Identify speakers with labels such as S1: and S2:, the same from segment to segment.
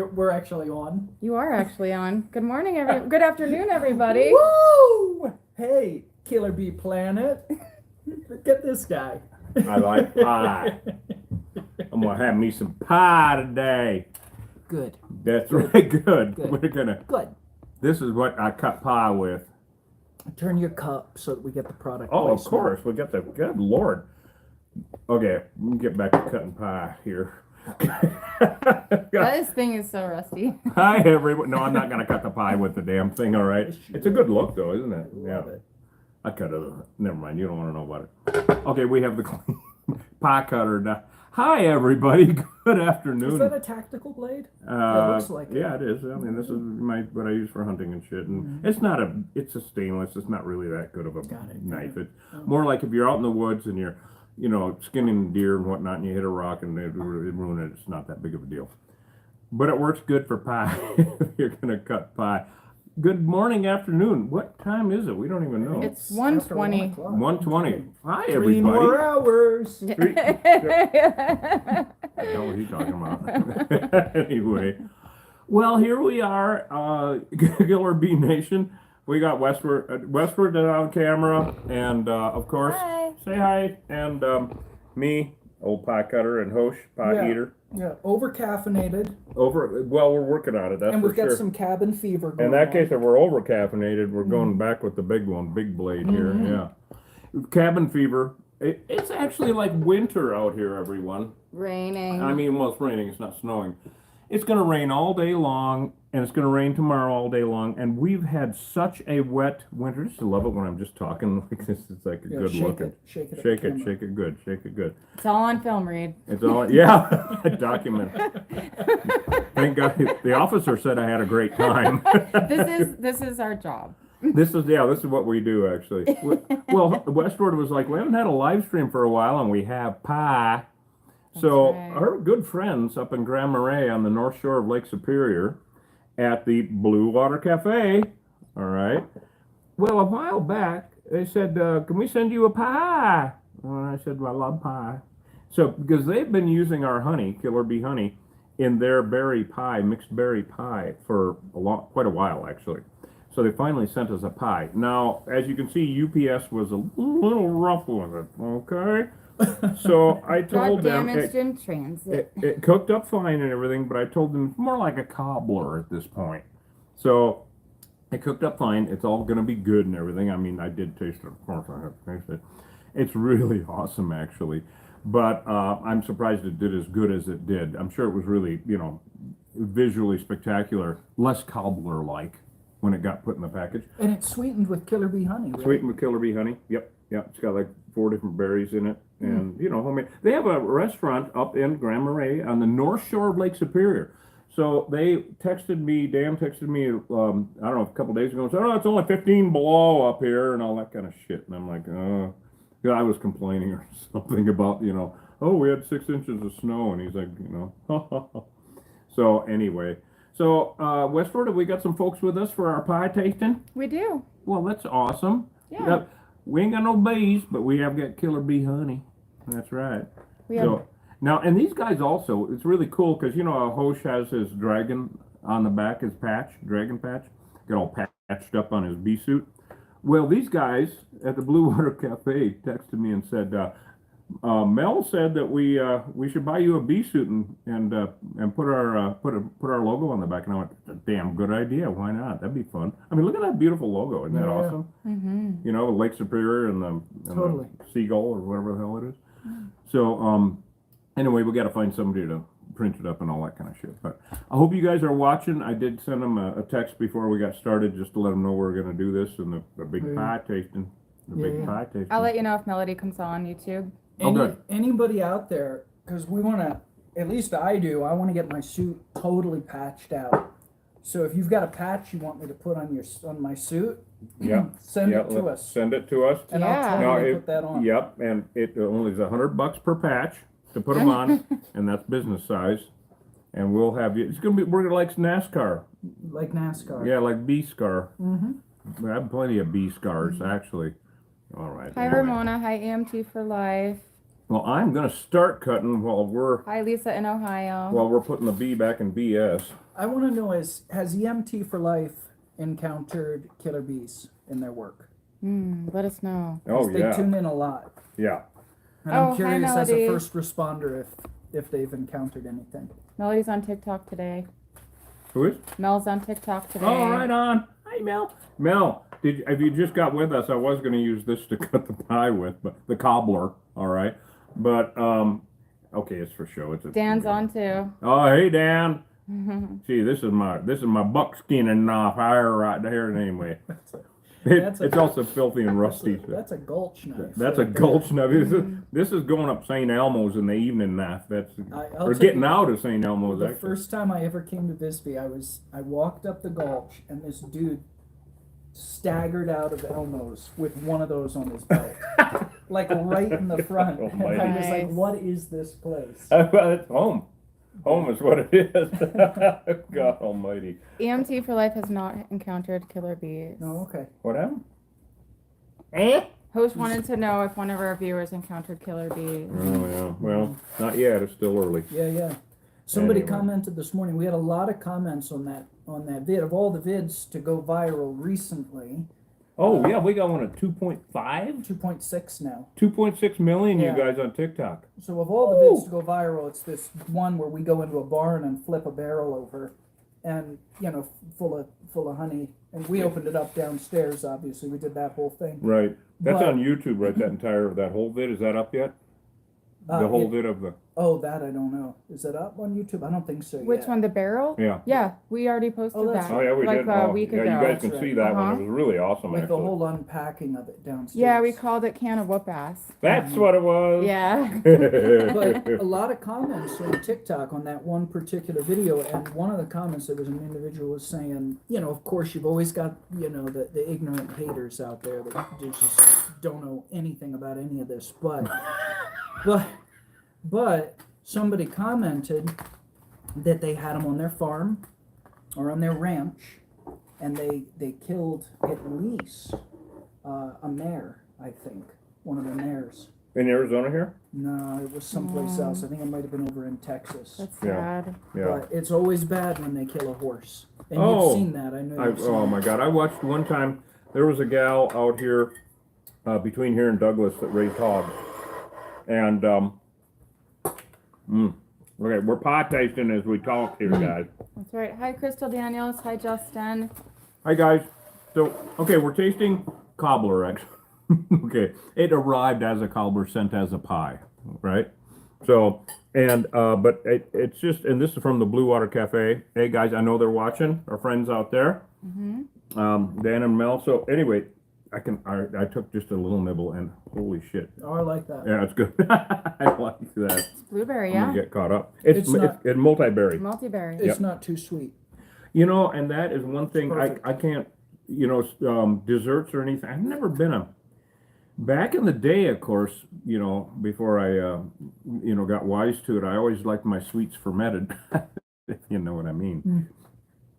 S1: we're actually on.
S2: You are actually on. Good morning, good afternoon, everybody.
S1: Woo! Hey, Killer Bee Planet. Look at this guy.
S3: I like pie. I'm gonna have me some pie today.
S1: Good.
S3: That's right, good.
S1: Good.
S3: We're gonna.
S1: Good.
S3: This is what I cut pie with.
S1: Turn your cup so that we get the product.
S3: Oh, of
S1: placement.
S3: course, we got the. Good Lord. Okay, let me get back to cutting pie here.
S2: This thing is so rusty.
S3: Hi, everyone. No, I'm not gonna cut the pie with the damn thing. All right. It's a good look, though, isn't it? Yeah. I cut it. Never mind. You don't want to know about it. Okay, we have the clean pie cutter now. Hi, everybody. Good afternoon.
S1: Is that a tactical blade? It looks like it.
S3: Yeah, it is. I mean, this is what I use for hunting and shit. And it's not it's a stainless. It's not really that good of a knife. It's more like if you're out in the woods and you're, skinning deer and whatnot, and you hit a rock and it ruin it. It's not that big of a deal. But it works good for pie if you're gonna cut pie. Good morning, afternoon. What time is it? We don't even know.
S2: It's 1:20.
S3: 1:20. Hi, everybody.
S1: 3 more hours.
S3: What the hell are you talking about? Anyway, well, here we are, Killer Bee Nation. We got Westward on camera, and of course,
S2: Hi.
S3: say hi, and me, old pie cutter and Hosh, pie eater.
S1: Yeah, over caffeinated.
S3: Well, we're working on it. That's
S1: And
S3: for
S1: we've got
S3: sure.
S1: some cabin fever going
S3: In that
S1: on.
S3: case, if we're over caffeinated, we're going back with the big one, big blade here. Yeah, cabin fever. It's actually like winter out here, everyone.
S2: Raining.
S3: I mean, well, it's raining. It's not snowing. It's going to rain all day long, and it's going to rain tomorrow all day long. And we've had such a wet winter. I just love it when I'm just talking like this. It's like a good looking.
S1: Shake it.
S3: Shake it. Shake it good. Shake it good.
S2: It's all on film, Reed.
S3: It's all, yeah, document. Thank God the officer said I had a great time.
S2: This is our job.
S3: This is what we do, actually. Well, Westward was like, we haven't had a live stream for a while, and we have pie. So
S2: right.
S3: our good friends up in Grand Marais on the north shore of Lake Superior at the Blue Water Cafe, all right. Well, a while back, they said, can we send you a pie? And I said, well, I love pie. So, because they've been using our honey, Killer Bee honey, in their berry pie, mixed berry pie, for quite a while, actually. So they finally sent us a pie. Now, as you can see, UPS was a little rough with it, okay? So I told
S2: Got
S3: them
S2: damaged in transit.
S3: it cooked up fine and everything, but I told them it's more like a cobbler at this point. So it cooked up fine. It's all going to be good and everything. I mean, I did taste it. Of course, I have to taste it. It's really awesome, actually. But I'm surprised it did as good as it did. I'm sure it was really, visually spectacular, less cobbler-like when it got put in the package.
S1: And it's sweetened with Killer Bee honey, right?
S3: Sweetened with Killer Bee honey. Yep. It's got like 4 different berries in it, and homemade. They have a restaurant up in Grand Marais on the north shore of Lake Superior. So they texted me. Dan texted me. I don't know, a couple days ago. And said, "Oh, it's only 15 below up here," and all that kind of shit. And I'm like, I was complaining or something about, oh, we had 6 inches of snow, and he's like, So anyway. So, Westward, have we got some folks with us for our pie tasting?
S2: We do.
S3: Well, that's awesome.
S2: Yeah.
S3: We ain't got no bees, but we have got Killer Bee honey. That's right.
S2: We have.
S3: Now, and these guys also, it's really cool because, Hosh has his dragon on the back, his dragon patch, got all patched up on his bee suit. Well, these guys at the Blue Water Cafe texted me and said, Mel said that we should buy you a bee suit and put our logo on the back. And I went, that's a damn good idea. Why not? That'd be fun. I mean, look at that beautiful logo. Isn't that awesome?
S2: Mm-hmm.
S3: Lake Superior and the seagull or whatever the hell it is. So anyway, we got to find somebody to print it up and all that kind of shit. But I hope you guys are watching. I did send them a text before we got started just to let them know we're going to do this and the big pie tasting. Pie tasting.
S2: I'll let you know if Melody comes on YouTube.
S1: Anybody out there, because we want to, at least I do, I want to get my suit totally patched out. So if you've got a patch you want me to put on my suit, send it to us.
S3: Send it to us.
S1: And I'll totally put that on.
S3: Yep, and it only is $100 per patch to put them on, and that's business size. And we'll have you. We're gonna like NASCAR.
S1: Like NASCAR.
S3: Yeah, like bee scar. I have plenty of bee scars actually. All right.
S2: Hi, Ramona. Hi, AMT for life.
S3: Well, I'm gonna start cutting while we're
S2: Hi, Lisa in Ohio.
S3: putting the B back in BS.
S1: I want to know has EMT for Life encountered killer bees in their work?
S2: Let us know.
S3: Oh
S1: They
S3: yeah,
S1: tune in a lot.
S3: yeah.
S1: And
S2: Oh,
S1: I'm
S2: hi,
S1: curious as a
S2: Melody.
S1: first responder if they've encountered anything.
S2: Melody's on TikTok today.
S3: Who is?
S2: Mel's on TikTok today.
S3: Oh, right on. Hi, Mel. Mel, if you just got with us, I was going to use this to cut the pie with, but the cobbler. All right, but okay, it's for show.
S2: Dan's on too.
S3: Oh, hey, Dan. See, this is my buckskinning off hair right there. Anyway, it's also filthy and rusty.
S1: That's a gulch knife.
S3: That's a
S1: right
S3: gulch
S1: there.
S3: knife. This is going up St. Elmo's in the evening knife.
S1: I'll
S3: Or
S1: tell
S3: getting
S1: you,
S3: out of St. Elmo's.
S1: The
S3: Actually.
S1: first time I ever came to Bisbee, I walked up the gulch and this dude staggered out of Elmo's with one of those on his belt, like right in the front. And I was like,
S2: Nice.
S1: "What is this place?"
S3: Well, it's home. Home is what it is. God Almighty.
S2: EMT for Life has not encountered killer bees.
S1: No, okay.
S3: What happened? Eh?
S2: Host wanted to know if one of our viewers encountered killer bees.
S3: Oh yeah. Well, not yet. It's still early.
S1: Yeah. Somebody
S3: Anyway.
S1: commented this morning. We had a lot of comments on that vid. Of all the vids to go viral recently,
S3: Oh yeah, we got one at 2.5,
S1: 2.6 now.
S3: 2.6 million.
S1: Yeah.
S3: You guys on TikTok.
S1: So of all the vids to go viral, it's this one where we go into a barn and flip a barrel over, and full of honey. And we opened it up downstairs. Obviously, we did that whole thing.
S3: Right. That's
S1: But-
S3: on YouTube. Right. That whole vid, is that up yet? The whole vid of the.
S1: Oh, that I don't know. Is that up on YouTube? I don't think so.
S2: Which
S1: yet.
S2: one? The barrel?
S3: Yeah.
S2: Yeah, we already posted
S1: Oh, that's
S2: that.
S3: Oh yeah, we
S2: like
S3: did.
S2: a week
S3: yeah,
S2: ago.
S3: you guys can
S1: That's
S3: see
S1: right.
S3: that one.
S2: Uh-huh.
S3: It was really awesome.
S1: With the
S3: actually.
S1: whole unpacking of it downstairs.
S2: Yeah, we called it Can of Whoop Ass.
S3: That's what it was.
S2: Yeah.
S1: But a lot of comments on TikTok on that one particular video, and one of the comments, there was an individual was saying, of course you've always got, the ignorant haters out there that just don't know anything about any of this, but somebody commented that they had them on their farm or on their ranch, and they killed at least a mare, I think, one of the mares.
S3: In Arizona here.
S1: No, it was someplace
S2: Oh.
S1: else. I think it might have been over in Texas.
S2: That's
S3: Yeah.
S2: sad.
S3: Yeah.
S1: But it's always bad when they kill a horse. And
S3: Oh.
S1: you've seen that, I know you've seen
S3: Oh
S1: that.
S3: my God! I watched one time. There was a gal out here, between here and Douglas, that raised hogs, and okay, we're pie tasting as we talk here, guys.
S2: That's right. Hi, Crystal Daniels. Hi, Justin.
S3: Hi guys. So okay, we're tasting cobbler actually. Okay, it arrived as a cobbler, sent as a pie, right? So but it's just, and this is from the Blue Water Cafe. Hey guys, I know they're watching. Our friends out there. Dan and Mel. So anyway, I took just a little nibble and holy shit.
S1: Oh, I like that.
S3: Yeah, it's good. I like that.
S2: It's blueberry,
S3: I'm
S2: yeah.
S3: gonna get caught up. It's
S1: not-
S3: it's multi-berry.
S2: Multi-berry.
S1: It's
S3: Yep.
S1: not too sweet.
S3: And that is one thing
S1: Perfect.
S3: I can't, desserts or anything. I've never been back in the day, of course, before I, got wise to it, I always liked my sweets fermented, if you know what I mean.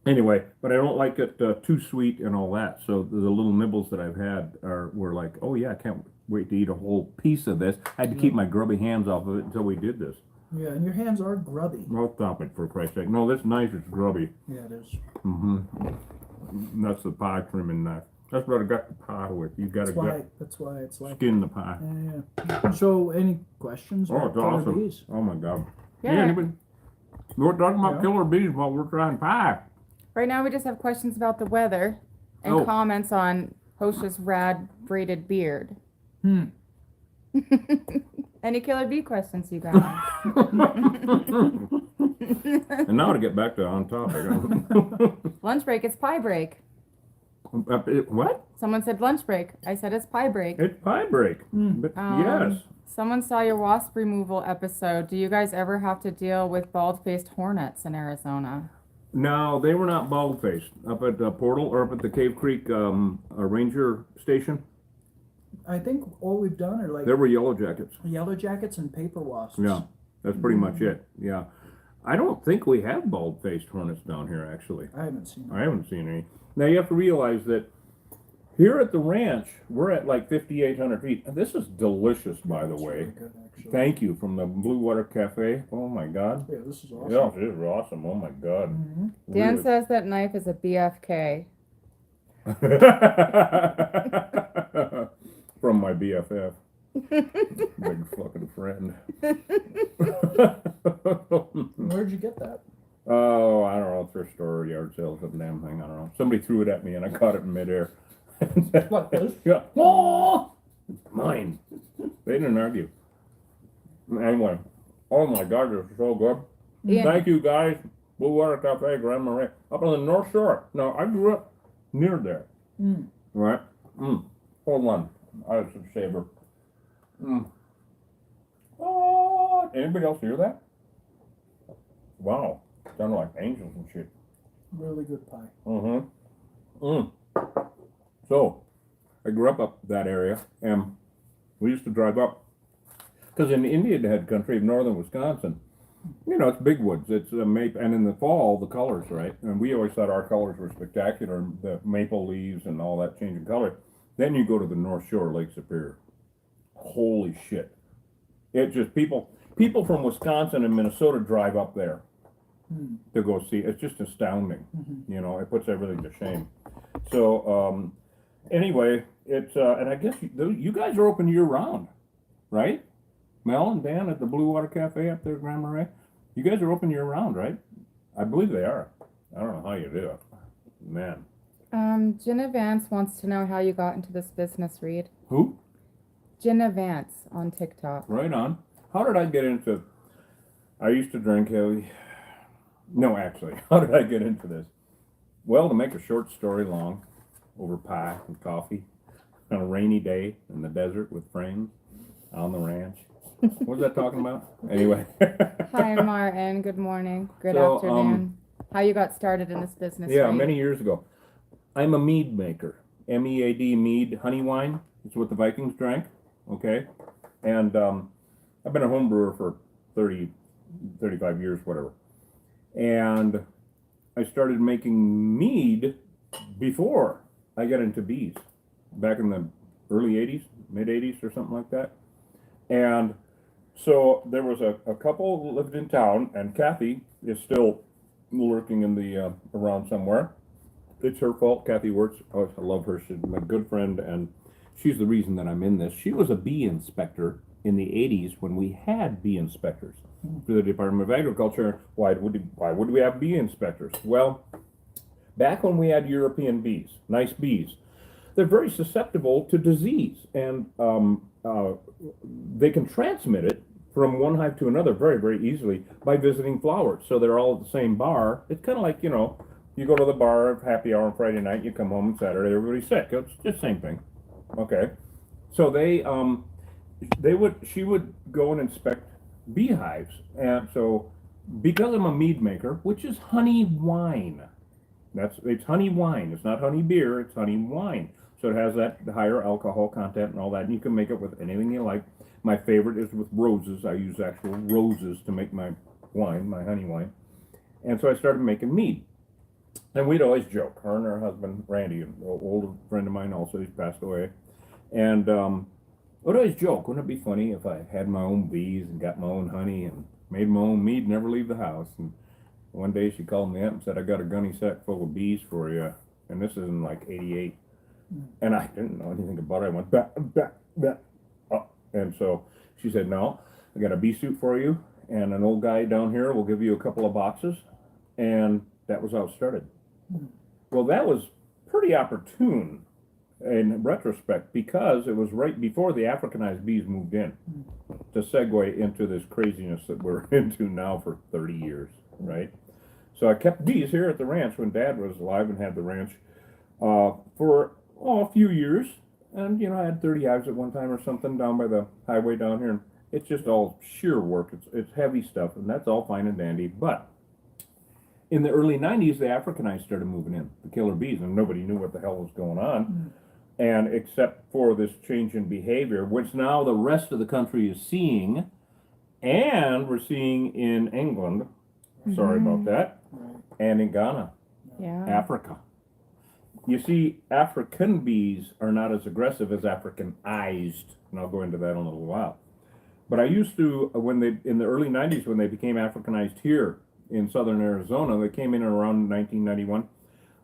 S3: Anyway, but I don't like it too sweet and all that. So the little nibbles that I've had were like, oh yeah, I can't wait to eat a whole piece of this. I had to keep my grubby hands off of it until we did this.
S1: Yeah, and your hands are grubby.
S3: No, stop it, for Christ's sake. No, this knife is grubby.
S1: Yeah, it is.
S3: That's the pie trimming knife. That's what I got the pie with. You got to
S1: That's why it's like.
S3: skin the pie.
S1: Yeah. So, any questions?
S3: Oh,
S1: about
S3: it's
S1: killer
S3: awesome.
S1: bees?
S3: Oh my God.
S2: Yeah.
S3: We're talking about
S1: Yeah.
S3: killer bees while we're trying pie.
S2: Right now, we just have questions about the weather and
S3: Oh.
S2: comments on Host's rad braided beard. Any killer bee questions, you guys?
S3: And now to get back to on topic.
S2: Lunch break. It's pie break.
S3: What?
S2: Someone said lunch break. I said it's pie break.
S3: It's pie break. But yes.
S2: Someone saw your wasp removal episode. Do you guys ever have to deal with bald-faced hornets in Arizona?
S3: No, they were not bald-faced. Up at the portal or up at the Cave Creek ranger station,
S1: I think all we've done are like
S3: there were yellow jackets.
S1: yellow jackets and paper wasps.
S3: Yeah, that's pretty much it. Yeah. I don't think we have bald-faced hornets down here, actually.
S1: I haven't seen
S3: I haven't seen any. Now you have to realize that Here at the ranch, we're at like 5,800 feet. And this is delicious, by the
S1: It's
S3: way.
S1: really good, actually.
S3: Thank you from the Blue Water Cafe. Oh my God.
S1: Yeah, this is awesome.
S3: Yeah, it is awesome. Oh my God.
S1: Mhm.
S2: Dan
S3: Really.
S2: says that knife is a BFK.
S3: From my BFF. Big fucking friend.
S1: Where'd you get that?
S3: Oh, I don't know, thrift store, yard sale, some damn thing, I don't know. Somebody threw it at me and I caught it in midair.
S1: Like this?
S3: Yeah. Oh, mine. They didn't argue. Anyway, oh my God, this is so good.
S2: Yeah.
S3: Thank you guys. Blue Water Cafe, Grand Marais, up on the North Shore. Now, I grew up near there.
S1: Mm.
S3: Right? Hold on. I should savor. Oh, anybody else hear that? Wow. Sounded like angels and shit.
S1: Really good pie.
S3: So, I grew up that area, and we used to drive up. Because in the Indian head country of northern Wisconsin, you know, it's big woods. It's a maple, and in the fall, the colors, right? And we always thought our colors were spectacular, the maple leaves and all that changing color. Then you go to the North Shore, Lake Superior. Holy shit. It just, people from Wisconsin and Minnesota drive up there to go see. It's just astounding. You know, it puts everything to shame. So, anyway, it's, and I guess you guys are open year round, right? Mel and Dan at the Blue Water Cafe up there, Grand Marais. You guys are open year round, right? I believe they are. I don't know how you do it. Man.
S2: Jenna Vance wants to know how you got into this business, Reed.
S3: Who?
S2: Jenna Vance on TikTok.
S3: Right on. How did I get into, I used to drink heavy. No, actually, how did I get into this? Well, to make a short story long, over pie and coffee on a rainy day in the desert with friends on the ranch. What was that talking about? Anyway.
S2: Hi, Martin. Good morning. Good
S3: So,
S2: afternoon. How you got started in this business?
S3: Yeah,
S2: Reed?
S3: many years ago. I'm a mead maker. MEAD, mead, honey wine. It's what the Vikings drank. Okay. And I've been a home brewer for 30, 35 years, whatever. And I started making mead before I got into bees, back in the early 80s, mid 80s or something like that. And so there was a couple who lived in town, and Kathy is still lurking in the around somewhere. It's her fault. Kathy works. Oh, I love her. She's my good friend, and she's the reason that I'm in this. She was a bee inspector in the 80s when we had bee inspectors for the Department of Agriculture. Why would we have bee inspectors? Well, back when we had European bees, nice bees, they're very susceptible to disease, and they can transmit it from one hive to another very, very easily by visiting flowers. So they're all at the same bar. It's kind of like, you know, you go to the bar, happy hour on Friday night, you come home on Saturday, everybody's sick. It's just the same thing. Okay. So she would go and inspect beehives. And so because I'm a mead maker, which is honey wine, it's honey wine. It's not honey beer, it's honey wine. So it has that higher alcohol content and all that, and you can make it with anything you like. My favorite is with roses. I use actual roses to make my wine, my honey wine. And so I started making mead. And we'd always joke, her and her husband, Randy, an old friend of mine also, he's passed away. And we'd always joke, wouldn't it be funny if I had my own bees and got my own honey and made my own mead, never leave the house. And one day she called me up and said, I got a gunny sack full of bees for you. And this is in like 88. And I didn't know anything about it. I went, bah. Oh. And so she said, no, I got a bee suit for you. And an old guy down here will give you a couple of boxes. And that was how it started. Well, that was pretty opportune in retrospect, because it was right before the Africanized bees moved in to segue into this craziness that we're into now for 30 years, right? So I kept bees here at the ranch when Dad was alive and had the ranch for a few years. And, you know, I had 30 hives at one time or something down by the highway down here. And it's just all sheer work. It's heavy stuff, and that's all fine and dandy. But in the early 90s, the Africanized started moving in, the killer bees, and nobody knew what the hell was going on. And except for this change in behavior, which now the rest of the country is seeing, and we're seeing in England, sorry about that, and in Ghana,
S2: Yeah.
S3: Africa. You see, African bees are not as aggressive as Africanized, and I'll go into that in a little while. But I used to, in the early 90s, when they became Africanized here in southern Arizona, they came in around 1991.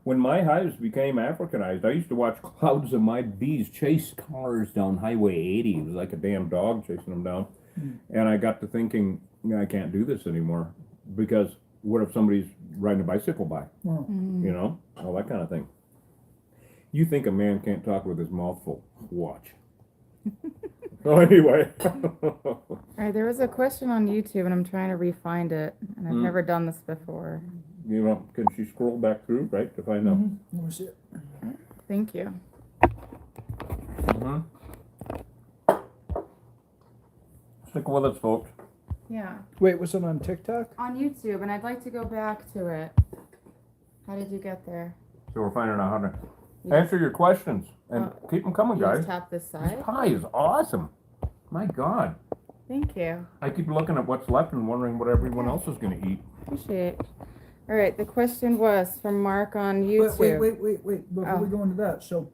S3: When my hives became Africanized, I used to watch clouds of my bees chase cars down Highway 80. It was like a damn dog chasing them down. And I got to thinking, I can't do this anymore, because what if somebody's riding a bicycle by? You know, all that kind of thing. You think a man can't talk with his mouth full? Watch. So anyway.
S2: All right, there was a question on YouTube, and I'm trying to re-find it, and I've never done this before.
S3: You know, can she scroll back through, right, to find out?
S1: Let me see it.
S2: Thank you.
S3: Stick with us, folks.
S2: Yeah,
S1: Wait, was it on TikTok?
S2: on YouTube, and I'd like to go back to it. How did you get there?
S3: So we're finding out how to answer your questions, and keep them coming,
S2: You
S3: guys.
S2: just tap this
S3: This
S2: side?
S3: pie is awesome. My God.
S2: Thank you.
S3: I keep looking at what's left and wondering what everyone else is going to eat.
S2: Appreciate it. All right, the question was from Mark on YouTube.
S1: Wait. Before we go into that, so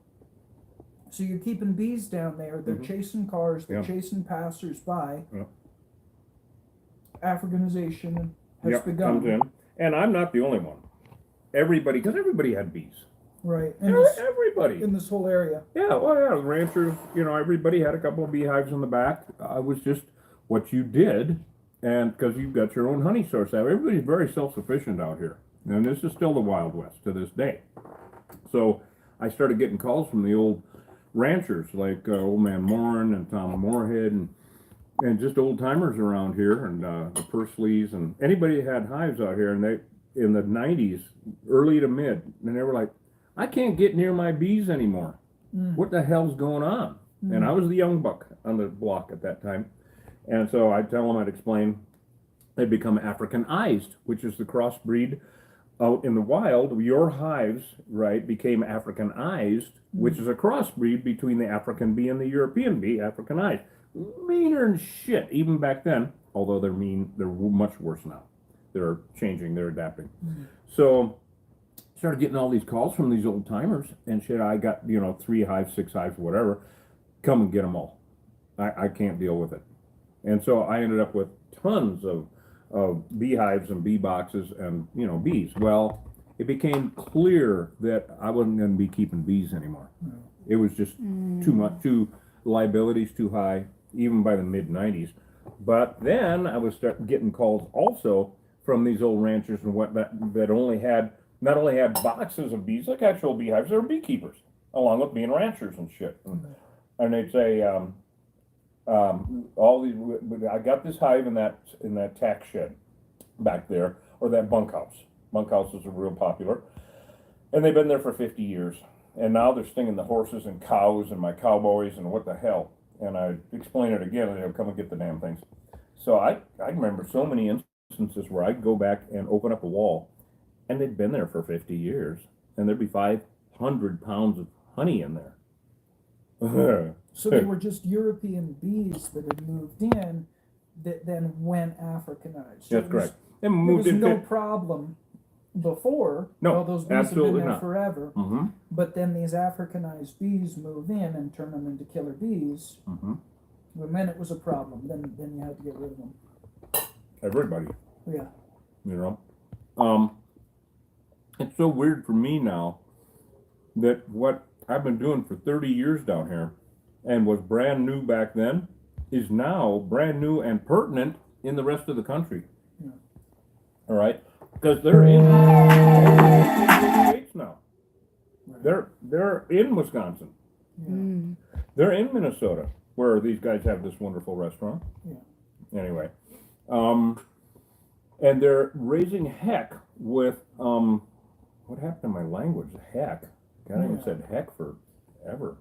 S1: you're keeping bees down there. They're chasing cars. They're chasing passers-by.
S3: Yeah.
S1: Africanization has begun.
S3: Comes in. And I'm not the only one. Everybody, because everybody had bees.
S1: Right.
S3: Everybody.
S1: In this whole area.
S3: Yeah, well, yeah, ranchers, you know, everybody had a couple of beehives in the back. It was just what you did, and because you've got your own honey source out. Everybody's very self-sufficient out here. And this is still the Wild West to this day. So I started getting calls from the old ranchers, like Old Man Morin and Tom Moorhead, and just old timers around here, and the Pursleys, and anybody that had hives out here, and they, in the 90s, early to mid, and they were like, I can't get near my bees anymore. What the hell's going on? And I was the young buck on the block at that time. And so I'd tell them, I'd explain, they'd become Africanized, which is the crossbreed out in the wild. Your hives, right, became Africanized, which is a crossbreed between the African bee and the European bee, Africanized. Meaner than shit, even back then, although they're mean, they're much worse now. They're changing, they're adapting. So started getting all these calls from these old timers, and shit, I got, 3 hives, 6 hives, whatever. Come and get them all. I can't deal with it. And so I ended up with tons of beehives and bee boxes and, bees. Well, it became clear that I wasn't going to be keeping bees anymore. It was just too much, liabilities too high, even by the mid-90s. But then I was getting calls also from these old ranchers and whatnot that not only had boxes of bees, like actual beehives, they were beekeepers, along with being ranchers and shit. And they'd say, I got this hive in that tack shed back there, or that bunkhouse. Bunkhouses are real popular. And they've been there for 50 years. And now they're stinging the horses and cows and my cowboys and what the hell. And I explain it again, and they'll come and get the damn things. So I remember so many instances where I'd go back and open up a wall, and they'd been there for 50 years, and there'd be 500 pounds of honey in there.
S1: So they were just European bees that had moved in that then went Africanized. So
S3: That's correct.
S1: There was no problem before.
S3: No,
S1: well, those bees
S3: absolutely
S1: have been there
S3: not.
S1: forever. But then these Africanized bees move in and turn them into killer bees. And then it was a problem. Then you had to get rid of them.
S3: Everybody.
S1: Yeah.
S3: It's so weird for me now that what I've been doing for 30 years down here and was brand new back then is now brand new and pertinent in the rest of the country. All right? Because they're in states now. They're in Wisconsin. They're in Minnesota, where these guys have this wonderful restaurant. Anyway. And they're raising heck with, what happened to my language? Heck. I haven't said heck forever.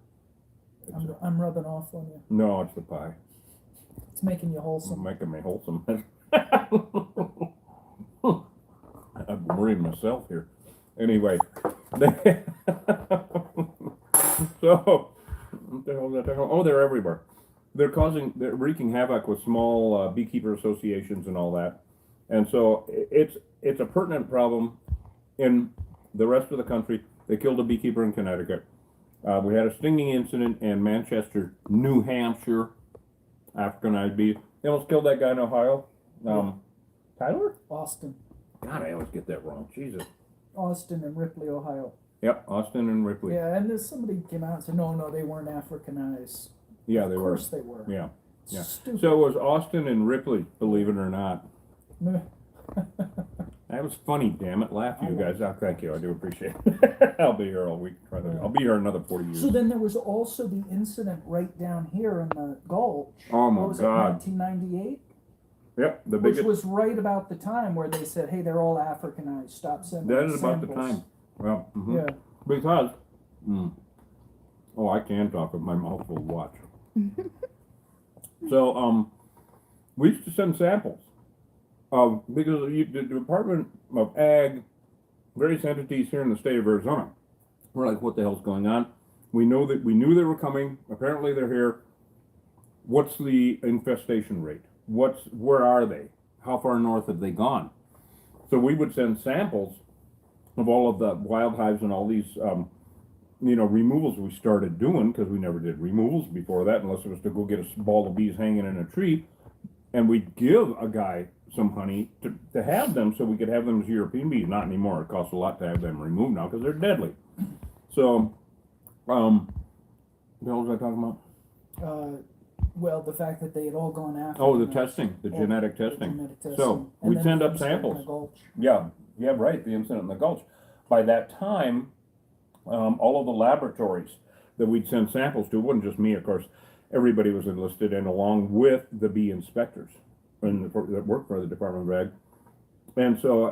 S1: I'm rubbing off on you.
S3: No, it's the pie.
S1: It's making you wholesome.
S3: Making me wholesome. I'm worrying myself here. Anyway. So, what the hell is that? Oh, they're everywhere. They're wreaking havoc with small beekeeper associations and all that. And so it's a pertinent problem in the rest of the country, They killed a beekeeper in Connecticut. We had a stinging incident in Manchester, New Hampshire. Africanized bees. They almost killed that guy in Ohio. Tyler?
S1: Austin.
S3: God, I always get that wrong. Jesus.
S1: Austin and Ripley, Ohio.
S3: Yep, Austin and Ripley.
S1: Yeah, and then somebody came out and said, no, they weren't Africanized.
S3: Yeah, they were.
S1: Of course they were.
S3: Yeah. Yeah.
S1: Stupid.
S3: So it was Austin and Ripley, believe it or not. That was funny, damn it. Laugh, you guys. Oh, thank you. I do appreciate it. I'll be here all week. I'll be here another 40 years.
S1: So then there was also the incident right down here in the Gulch.
S3: Oh, my
S1: what was
S3: God.
S1: it, 1998?
S3: Yep, the
S1: Which
S3: biggest.
S1: was right about the time where they said, hey, they're all Africanized. Stop sending
S3: That is about the
S1: samples."
S3: time. Well,
S1: Yeah.
S3: because. Oh, I can talk with my mouth full. Watch. So, we used to send samples. Because the Department of Ag, various entities here in the state of Arizona, were like, what the hell's going on? We knew they were coming. Apparently they're here. What's the infestation rate? Where are they? How far north have they gone? So we would send samples of all of the wild hives and all these, removals we started doing, because we never did removals before that, unless it was to go get a ball of bees hanging in a tree. And we'd give a guy some honey to have them so we could have them as European bees. Not anymore. It costs a lot to have them removed now because they're deadly. So, what was I talking about?
S1: Well, the fact that they had all gone after.
S3: Oh, the testing, the genetic testing. So,
S1: And
S3: we
S1: then
S3: send
S1: the
S3: up
S1: incident in the
S3: samples.
S1: Gulch.
S3: Yeah, right, the incident in the Gulch. By that time, all of the laboratories that we'd send samples to, it wasn't just me, of course, everybody was enlisted, and along with the bee inspectors that worked for the Department of Ag. And so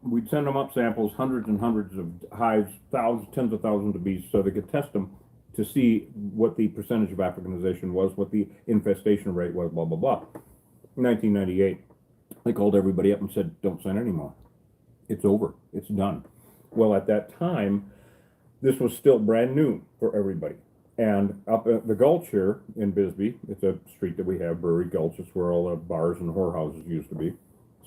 S3: we'd send them up samples, hundreds and hundreds of hives, thousands, tens of thousands of bees, so they could test them to see what the percentage of Africanization was, what the infestation rate was, blah, blah, blah. In 1998, they called everybody up and said, don't send anymore. It's over. It's done. Well, at that time, this was still brand new for everybody. And up at the Gulch here in Bisbee, it's a street that we have, Brewery Gulch. It's where all the bars and whorehouses used to be.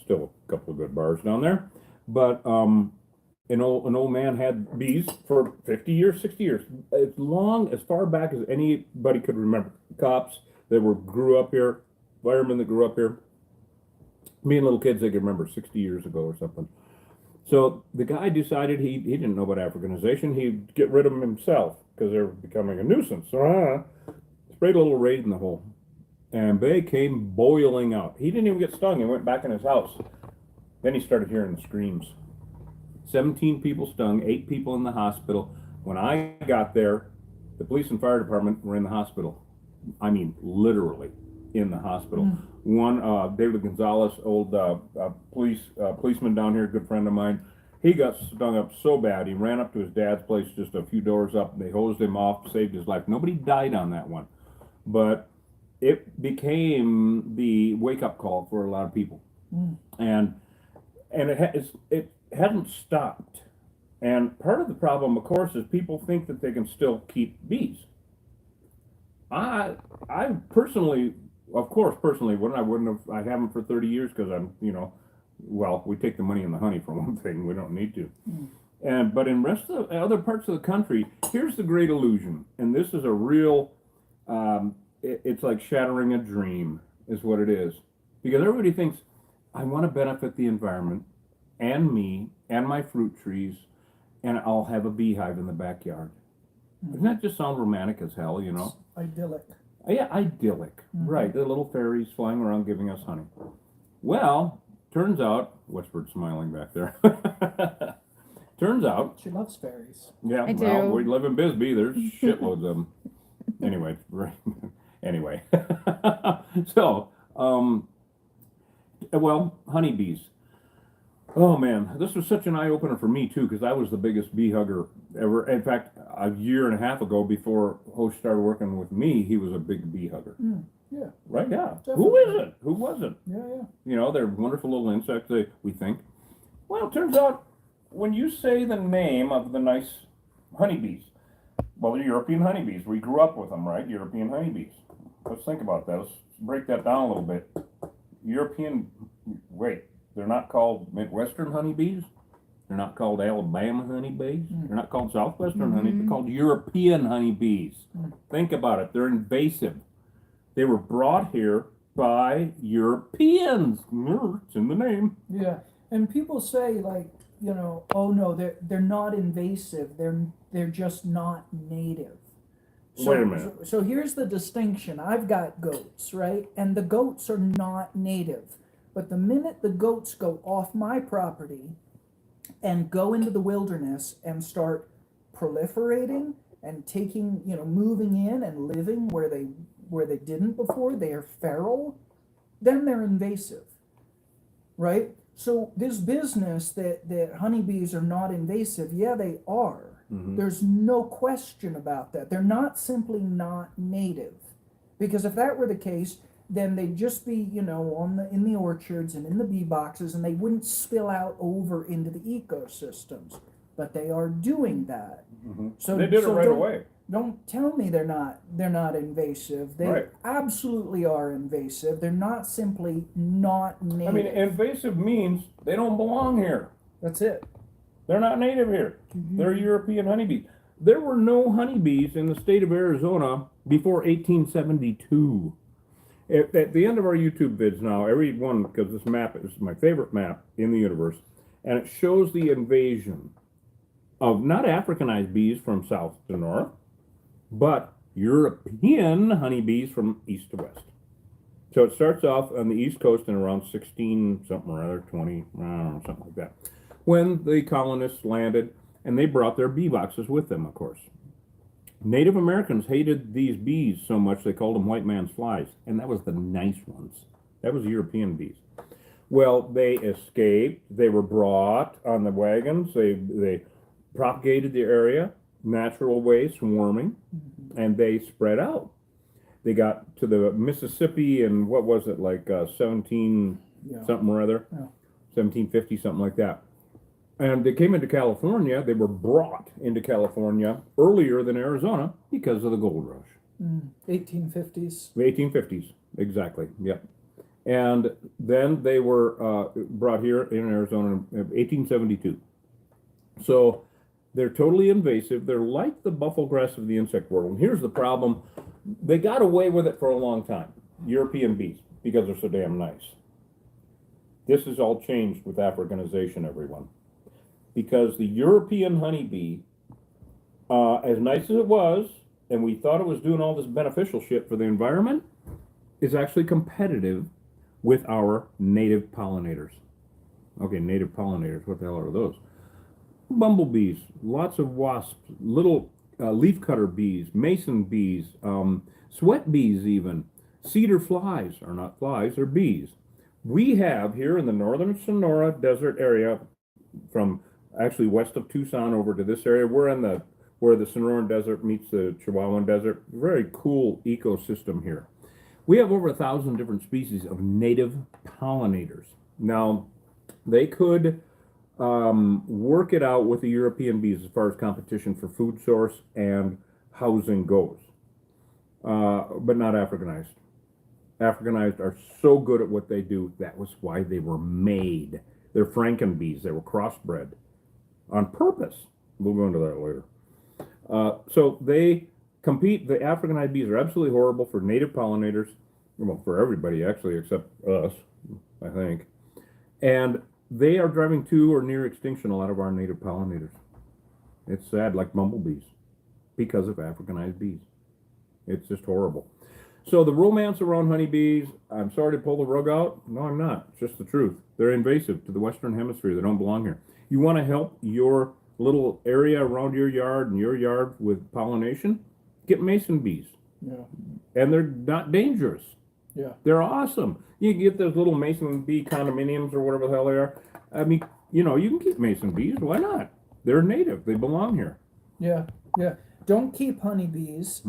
S3: Still a couple of good bars down there. But an old man had bees for 50 years, 60 years, as far back as anybody could remember. Cops that grew up here, firemen that grew up here. Me and little kids, they could remember 60 years ago or something. So the guy decided he didn't know about Africanization. He'd get rid of them himself because they were becoming a nuisance. So sprayed a little raid in the hole. And they came boiling out. He didn't even get stung. He went back in his house. Then he started hearing the screams. 17 people stung, 8 people in the hospital. When I got there, the police and fire department were in the hospital. I mean, literally in the hospital. One, David Gonzalez, old policeman down here, a good friend of mine, he got stung up so bad, he ran up to his dad's place just a few doors up, and they hosed him off, saved his life. Nobody died on that one. But it became the wake-up call for a lot of people. And it hasn't stopped. And part of the problem, of course, is people think that they can still keep bees. I personally, I haven't for 30 years because I'm, we take the money and the honey for one thing. We don't need to. But in rest of the other parts of the country, here's the great illusion. And this is a real, it's like shattering a dream is what it is. Because everybody thinks, I want to benefit the environment and me and my fruit trees, and I'll have a beehive in the backyard. Doesn't that just sound romantic as hell,
S1: It's idyllic.
S3: Yeah, idyllic. Right, the little fairies flying around giving us honey. Well, turns out, Westward smiling back there. Turns out.
S1: She loves fairies.
S3: Yeah,
S2: I
S3: well,
S2: do.
S3: we live in Bisbee. There's shitloads of them. Anyway, right. Anyway. So, honeybees. Oh man, this was such an eye-opener for me too, because I was the biggest bee hugger ever. In fact, a year and a half ago, before Hosh started working with me, he was a big bee hugger.
S1: Yeah.
S3: Right? Yeah.
S1: Definitely.
S3: Who isn't? Who wasn't?
S1: Yeah.
S3: They're wonderful little insects, we think. Well, it turns out, when you say the name of the nice honeybees, well, the European honeybees, we grew up with them, right? European honeybees. Let's think about that. Let's break that down a little bit. They're not called Midwestern honeybees? They're not called Alabama honeybees. They're not called Southwestern honeybees. They're called European honeybees. Think about it. They're invasive. They were brought here by Europeans. It's in the name.
S1: Yeah, and people say like, you know, oh no, they're not invasive. They're just not native. So,
S3: Wait a minute.
S1: So here's the distinction. I've got goats, right? And the goats are not native. But the minute the goats go off my property and go into the wilderness and start proliferating and taking, you know, moving in and living where they didn't before, they are feral, then they're invasive, right? So this business that honeybees are not invasive, yeah, they are. There's no question about that. They're not simply not native, because if that were the case, then they'd just be, you know, in the orchards and in the bee boxes, and they wouldn't spill out over into the ecosystems. But they are doing that. So
S3: They did it right away.
S1: Don't tell me they're not invasive. They
S3: Right.
S1: absolutely are invasive. They're not simply not native.
S3: I mean, invasive means they don't belong here.
S1: That's it.
S3: They're not native here. They're European honeybees. There were no honeybees in the state of Arizona before 1872. At the end of our YouTube vids now, every one, because this map is my favorite map in the universe, and it shows the invasion of not Africanized bees from south to north, but European honeybees from east to west. So it starts off on the East Coast in around 16 something or other, 20, I don't know, something like that, when the colonists landed, and they brought their bee boxes with them, of course. Native Americans hated these bees so much they called them white man's flies, and that was the nice ones. That was European bees. Well, they escaped. They were brought on the wagons. They propagated the area, natural way, swarming, and they spread out. They got to the Mississippi in, what was it, like 17 something or other, 1750, something like that. And they came into California. They were brought into California earlier than Arizona because of the gold rush.
S1: 1850s.
S3: The 1850s, exactly, yep. And then they were brought here in Arizona in 1872. So they're totally invasive. They're like the bufflegrass of the insect world. And here's the problem. They got away with it for a long time, European bees, because they're so damn nice. This has all changed with Africanization, everyone. Because the European honeybee, as nice as it was, and we thought it was doing all this beneficial shit for the environment, is actually competitive with our native pollinators. Okay, native pollinators, what the hell are those? Bumblebees, lots of wasps, little leafcutter bees, mason bees, sweat bees even. Cedar flies are not flies, they're bees. We have here in the northern Sonora desert area, from actually west of Tucson over to this area, we're in where the Sonoran Desert meets the Chihuahuan Desert. Very cool ecosystem here. We have over 1,000 different species of native pollinators. Now, they could work it out with the European bees as far as competition for food source and housing goes, but not Africanized. Africanized are so good at what they do. That was why they were made. They're Frankenbees. They were crossbred on purpose. We'll go into that later. So they compete. The Africanized bees are absolutely horrible for native pollinators. Well, for everybody actually, except us, I think. And they are driving to or near extinction a lot of our native pollinators. It's sad, like bumblebees, because of Africanized bees. It's just horrible. So the romance around honeybees, I'm sorry to pull the rug out. No, I'm not. It's just the truth. They're invasive to the Western Hemisphere. They don't belong here. You want to help your little area around your yard and your yard with pollination? Get mason bees.
S1: Yeah.
S3: And they're not dangerous.
S1: Yeah.
S3: They're awesome. You can get those little mason bee condominiums or whatever the hell they are. I mean, you know, you can keep mason bees. Why not? They're native. They belong here.
S1: Yeah. Yeah. Don't keep honeybees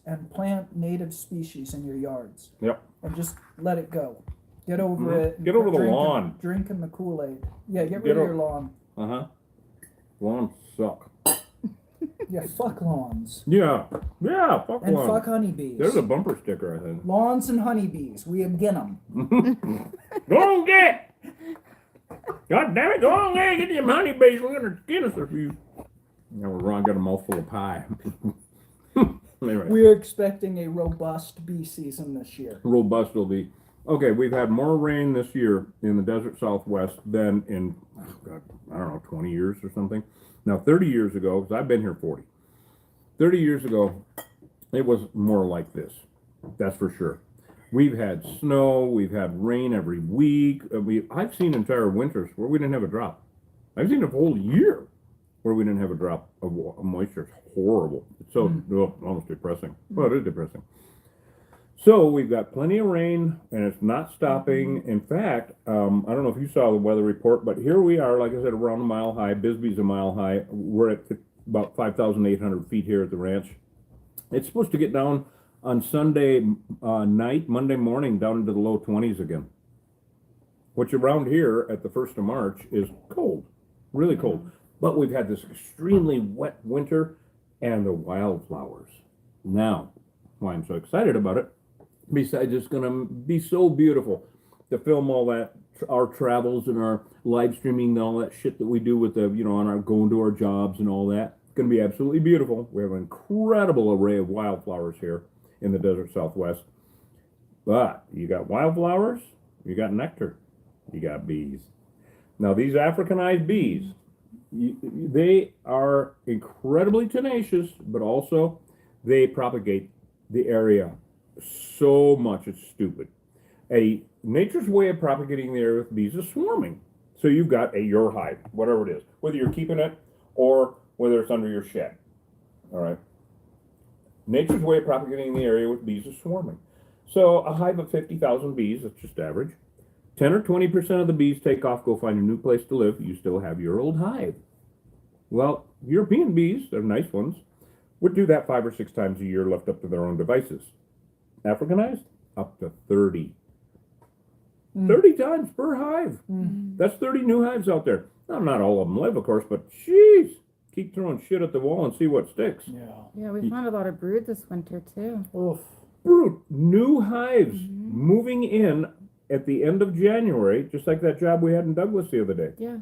S1: and plant native species in your yards.
S3: Yep.
S1: And just let it go. Get over it.
S3: Get over the lawn.
S1: Drinking the Kool-Aid. Yeah, get rid of your lawn.
S3: Uh-huh. Lawns suck.
S1: Yeah, fuck lawns.
S3: Yeah, fuck
S1: And
S3: lawns.
S1: fuck honeybees.
S3: There's a bumper sticker, I think.
S1: Lawns and honeybees. We again them.
S3: Go get! God damn it, go on there, get them honeybees. We're going to skin us a few. No, we're wrong. Got a mouthful of pie. Anyway,
S1: We're expecting a robust bee season this year.
S3: robust will be. Okay, we've had more rain this year in the desert Southwest than in, oh God, I don't know, 20 years or something. Now, 30 years ago, because I've been here 40, 30 years ago, it was more like this. That's for sure. We've had snow, we've had rain every week. I've seen entire winters where we didn't have a drop. I've seen a whole year where we didn't have a drop of moisture. It's horrible. It's so almost depressing. Well, it is depressing. So we've got plenty of rain, and it's not stopping. In fact, I don't know if you saw the weather report, but here we are, like I said, around a mile high. Bisbee's a mile high. We're at about 5,800 feet here at the ranch. It's supposed to get down on Sunday night, Monday morning, down into the low 20s again. Which around here at the 1st of March is cold, really cold. But we've had this extremely wet winter and the wildflowers. Now, why I'm so excited about it, besides it's going to be so beautiful to film all that, our travels and our live streaming and all that shit that we do with the, on our going to our jobs and all that. It's going to be absolutely beautiful. We have an incredible array of wildflowers here in the desert Southwest. But you got wildflowers, you got nectar, you got bees. Now these Africanized bees, they are incredibly tenacious, but also they propagate the area so much it's stupid. Nature's way of propagating the area with bees is swarming. So you've got your hive, whatever it is, whether you're keeping it or whether it's under your shed. All right. Nature's way of propagating the area with bees is swarming. So a hive of 50,000 bees, that's just average. 10 or 20% of the bees take off, go find a new place to live. You still have your old hive. Well, European bees, they're nice ones, would do that 5 or 6 times a year, left up to their own devices. Africanized, up to 30. 30 times per hive. That's 30 new hives out there. Now, not all of them live, of course, but jeez, keep throwing shit at the wall and see what sticks.
S2: Yeah, we found a lot of brood this winter too.
S1: Oof.
S3: Brood, new hives moving in at the end of January, just like that job we had in Douglas the other day.
S2: Yeah.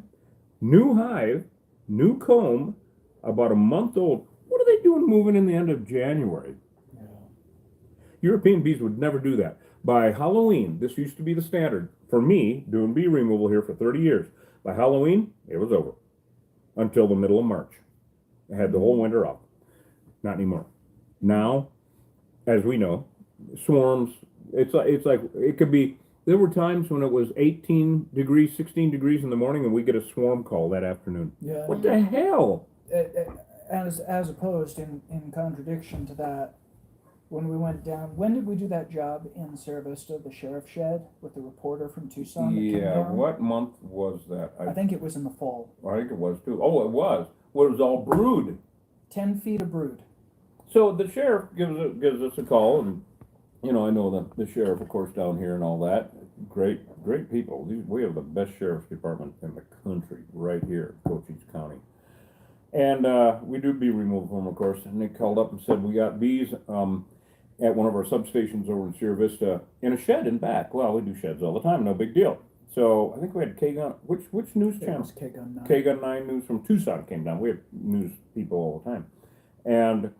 S3: New hive, new comb, about a month old. What are they doing moving in the end of January? European bees would never do that. By Halloween, this used to be the standard. For me, doing bee removal here for 30 years, by Halloween, it was over. Until the middle of March. I had the whole winter off. Not anymore. Now, as we know, swarms, it's like, it could be, there were times when it was 18 degrees, 16 degrees in the morning, and we get a swarm call that afternoon.
S1: Yeah.
S3: What the hell?
S1: As opposed, in contradiction to that, when we went down, when did we do that job in service to the sheriff's shed with the reporter from Tucson? That came down?
S3: What month was that?
S1: I think it was in the fall.
S3: I think it was too. Oh, it was. Well, it was all brood.
S1: 10 feet of brood.
S3: So the sheriff gives us a call, and I know the sheriff, of course, down here and all that. Great people. We have the best sheriff's department in the country right here, Cochise County. And we do bee removal for them, of course. And they called up and said, we got bees at one of our substations over in Sierra Vista in a shed in back. Well, we do sheds all the time, no big deal. So I think we had K-Gun, which news channel?
S1: It was K-Gun 9.
S3: K-Gun 9 News from Tucson came down. We have news people all the time. And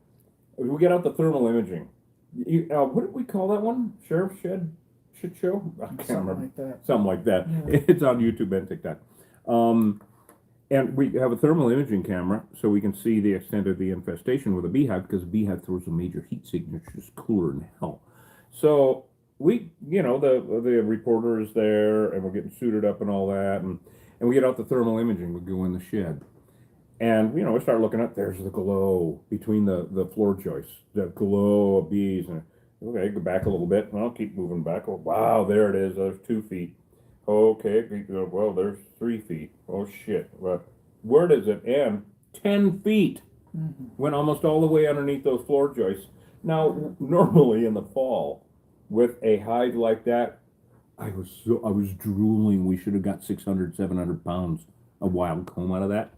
S3: we get out the thermal imaging. What did we call that one? Sheriff's Shed Shit Show? I can't remember.
S1: Like that.
S3: Something like that.
S1: Yeah.
S3: It's on YouTube and TikTok. And we have a thermal imaging camera so we can see the extent of the infestation with a beehive, because a beehive throws a major heat signature, it's cooler than hell. So we, the reporter is there, and we're getting suited up and all that, and we get out the thermal imaging, we go in the shed. And, we start looking up, there's the glow between the floor joists, the glow of bees. And, okay, go back a little bit, well, keep moving back. Oh, wow, there it is, there's 2 feet. Okay, well, there's 3 feet. Oh, shit. Well, where does it end? 10 feet. Went almost all the way underneath those floor joists. Now, normally in the fall, with a hive like that, I was drooling. We should have got 600, 700 pounds of wild comb out of that.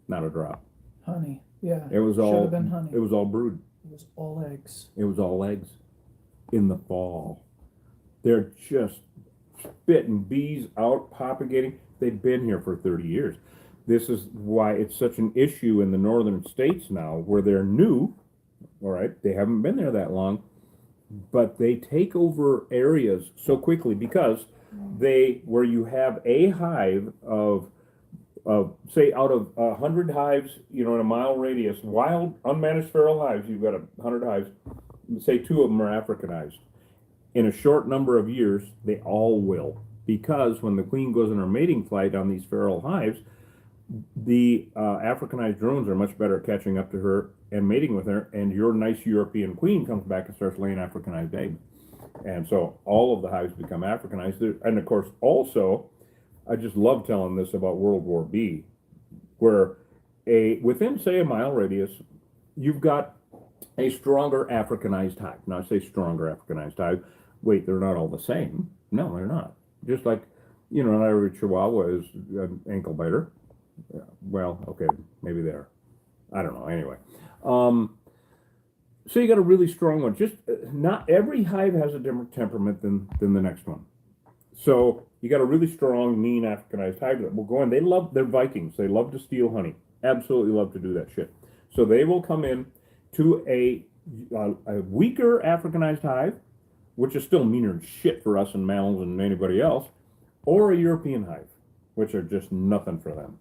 S3: Not a drop.
S1: Honey. Yeah.
S3: It was
S1: Should
S3: all
S1: have been honey.
S3: It was all brood.
S1: It was all eggs.
S3: It was all eggs. In the fall, they're just spitting bees out, propagating. they've been here for 30 years. This is why it's such an issue in the northern states now, where they're new. All right, they haven't been there that long, but they take over areas so quickly because where you have a hive of say out of 100 hives, in a mile radius, wild unmanaged feral hives, you've got 100 hives. Say 2 of them are Africanized. In a short number of years, they all will, because when the queen goes on her mating flight on these feral hives, the Africanized drones are much better at catching up to her and mating with her, and your nice European queen comes back and starts laying Africanized eggs. And so all of the hives become Africanized. And of course, also, I just love telling this about World War B, where within, say, a mile radius, you've got a stronger Africanized hive. Now, I say stronger Africanized hive. Wait, they're not all the same. No, they're not. Just like, not every Chihuahua is an ankle biter. Yeah, well, okay, maybe they are. I don't know. Anyway, so you got a really strong one. Just not every hive has a different temperament than the next one. So you got a really strong, mean Africanized hive that will go in. They're Vikings. They love to steal honey. Absolutely love to do that shit. So they will come in to a weaker Africanized hive, which is still meaner than shit for us and mammals and anybody else, or a European hive, which are just nothing for them.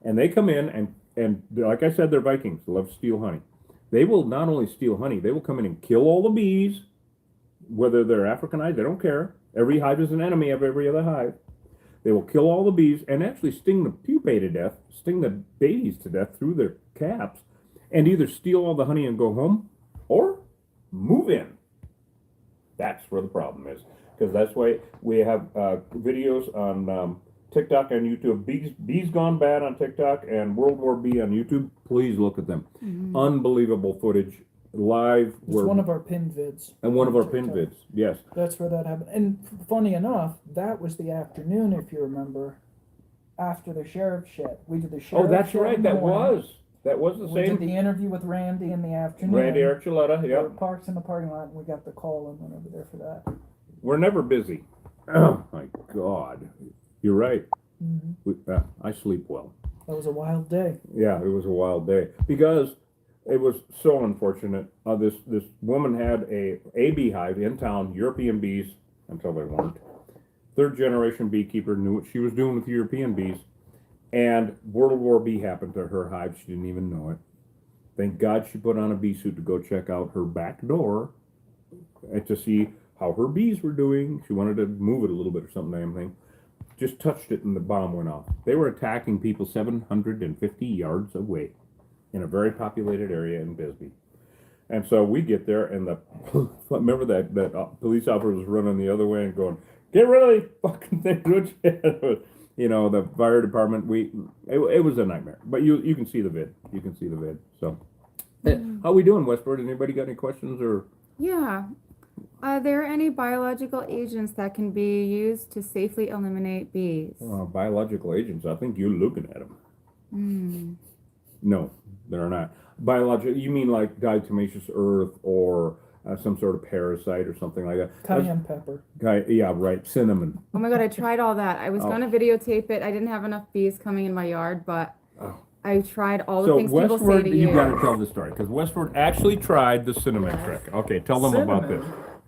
S3: And they come in and like I said, they're Vikings. They love to steal honey. They will not only steal honey, they will come in and kill all the bees, whether they're Africanized, they don't care. Every hive is an enemy of every other hive. They will kill all the bees and actually sting the pupae to death, sting the babies to death through their caps, and either steal all the honey and go home, or move in. That's where the problem is. Because that's why we have videos on TikTok and YouTube. Bees Gone Bad on TikTok and World War B on YouTube. Please look at them. Mm-hmm. Unbelievable footage. Live.
S1: It's one of our pinned vids.
S3: And one of our pinned vids, yes.
S1: That's where that happened. And funny enough, that was the afternoon, if you remember, after the sheriff shit. We did the sheriff.
S3: Oh, that's
S1: shit
S3: right. That was the same.
S1: We did the interview with Randy in the afternoon.
S3: Randy Archuleta, yeah.
S1: We were parked in the parking lot, and we got the call and went over there for that.
S3: We're never busy. Oh my God, you're right. Mm-hmm. I sleep well.
S1: That was a wild day.
S3: Yeah, it was a wild day because it was so unfortunate. This woman had a beehive in town, European bees, until they weren't. 3rd generation beekeeper, knew what she was doing with European bees, and World War B happened to her hive. She didn't even know it. Thank God she put on a bee suit to go check out her back door to see how her bees were doing. She wanted to move it a little bit or something, damn thing. Just touched it and the bomb went off. They were attacking people 750 yards away in a very populated area in Bisbee. And so we get there, and remember that police officer was running the other way and going, "Get rid of these fucking things!" The fire department. It was a nightmare. But you can see the vid. You can see the vid. So, how we doing, Westward? Anybody got any questions or?
S2: Yeah. Are there any biological agents that can be used to safely eliminate bees?
S3: Biological agents. I think you're looking at them. No, there are not. Biological, you mean like diatomaceous earth or some sort of parasite or something like that?
S1: Cayenne pepper.
S3: Yeah, right. Cinnamon.
S2: Oh my God, I tried all that. I was going to videotape it. I didn't have enough bees coming in my yard, but I tried all the things people say to you.
S3: You got to tell the story, because Westward actually tried the cinnamon trick. Okay, tell them about this.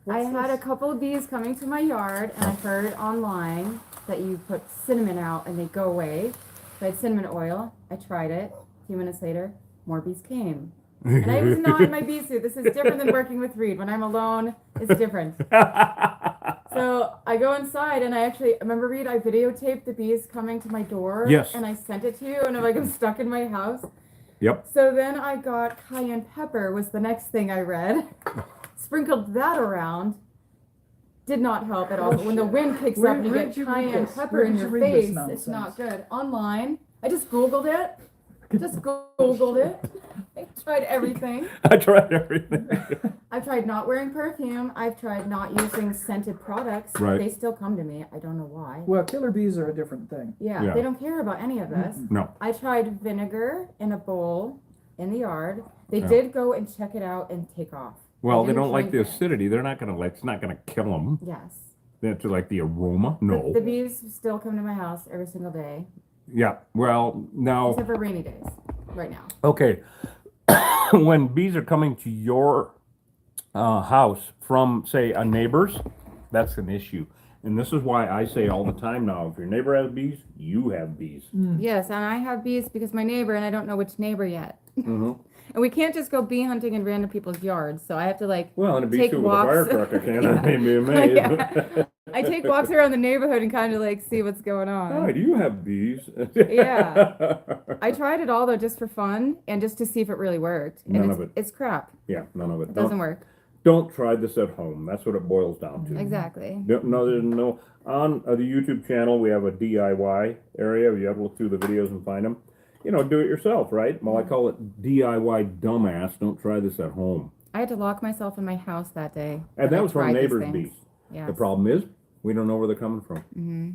S2: I had a couple of bees coming to my yard, and I heard online that you put cinnamon out and they go away. So I had cinnamon oil. I tried it. A few minutes later, more bees came. And I was not in my bee suit. This is different than working with Reed. When I'm alone, it's different. So I go inside, and I remember, Reed, I videotaped the bees coming to my door.
S3: Yes.
S2: And I sent it to you, and I'm stuck in my house.
S3: Yep.
S2: So then I got cayenne pepper was the next thing I read. Sprinkled that around. Did not help at all. But when the wind kicks up and you get cayenne pepper in your face, it's not good. Online, I just Googled it. I tried everything. I've tried not wearing perfume. I've tried not using scented products.
S3: Right.
S2: They still come to me. I don't know why.
S1: Well, killer bees are a different thing.
S2: Yeah, they don't care about any of this.
S3: No.
S2: I tried vinegar in a bowl in the yard. They did go and check it out and take off.
S3: Well, they don't like the acidity. They're not going to it's not going to kill them.
S2: Yes.
S3: That's like the aroma? No.
S2: The bees still come to my house every single day,
S3: Yeah. Well, now.
S2: except for rainy days. Right now.
S3: Okay. When bees are coming to your house from, say, a neighbor's, that's an issue. And this is why I say all the time now, if your neighbor has bees, you have bees.
S2: Yes, and I have bees because my neighbor, and I don't know which neighbor yet.
S3: Mm-hmm.
S2: And we can't just go bee hunting in random people's yards, so I have to
S3: Well, and a bee
S2: take
S3: suit with a
S2: walks.
S3: fire truck, I can't
S2: Yeah.
S3: be amazed.
S2: Yeah. I take walks around the neighborhood and kind of see what's going on.
S3: Hi, do you have bees?
S2: Yeah. I tried it all though just for fun and just to see if it really worked. And
S3: None of it.
S2: It's crap.
S3: Yeah, none of it.
S2: It doesn't work.
S3: Don't try this at home. That's what it boils down to.
S2: Exactly.
S3: No, there's no. On the YouTube channel, we have a DIY area. You have to look through the videos and find them. Do it yourself, right? Well, I call it DIY dumbass. Don't try this at home.
S2: I had to lock myself in my house that day.
S3: And that was from
S2: tried these
S3: neighbor's
S2: things.
S3: bees.
S2: Yes.
S3: The problem is, we don't know where they're coming from.
S2: Mm-hmm.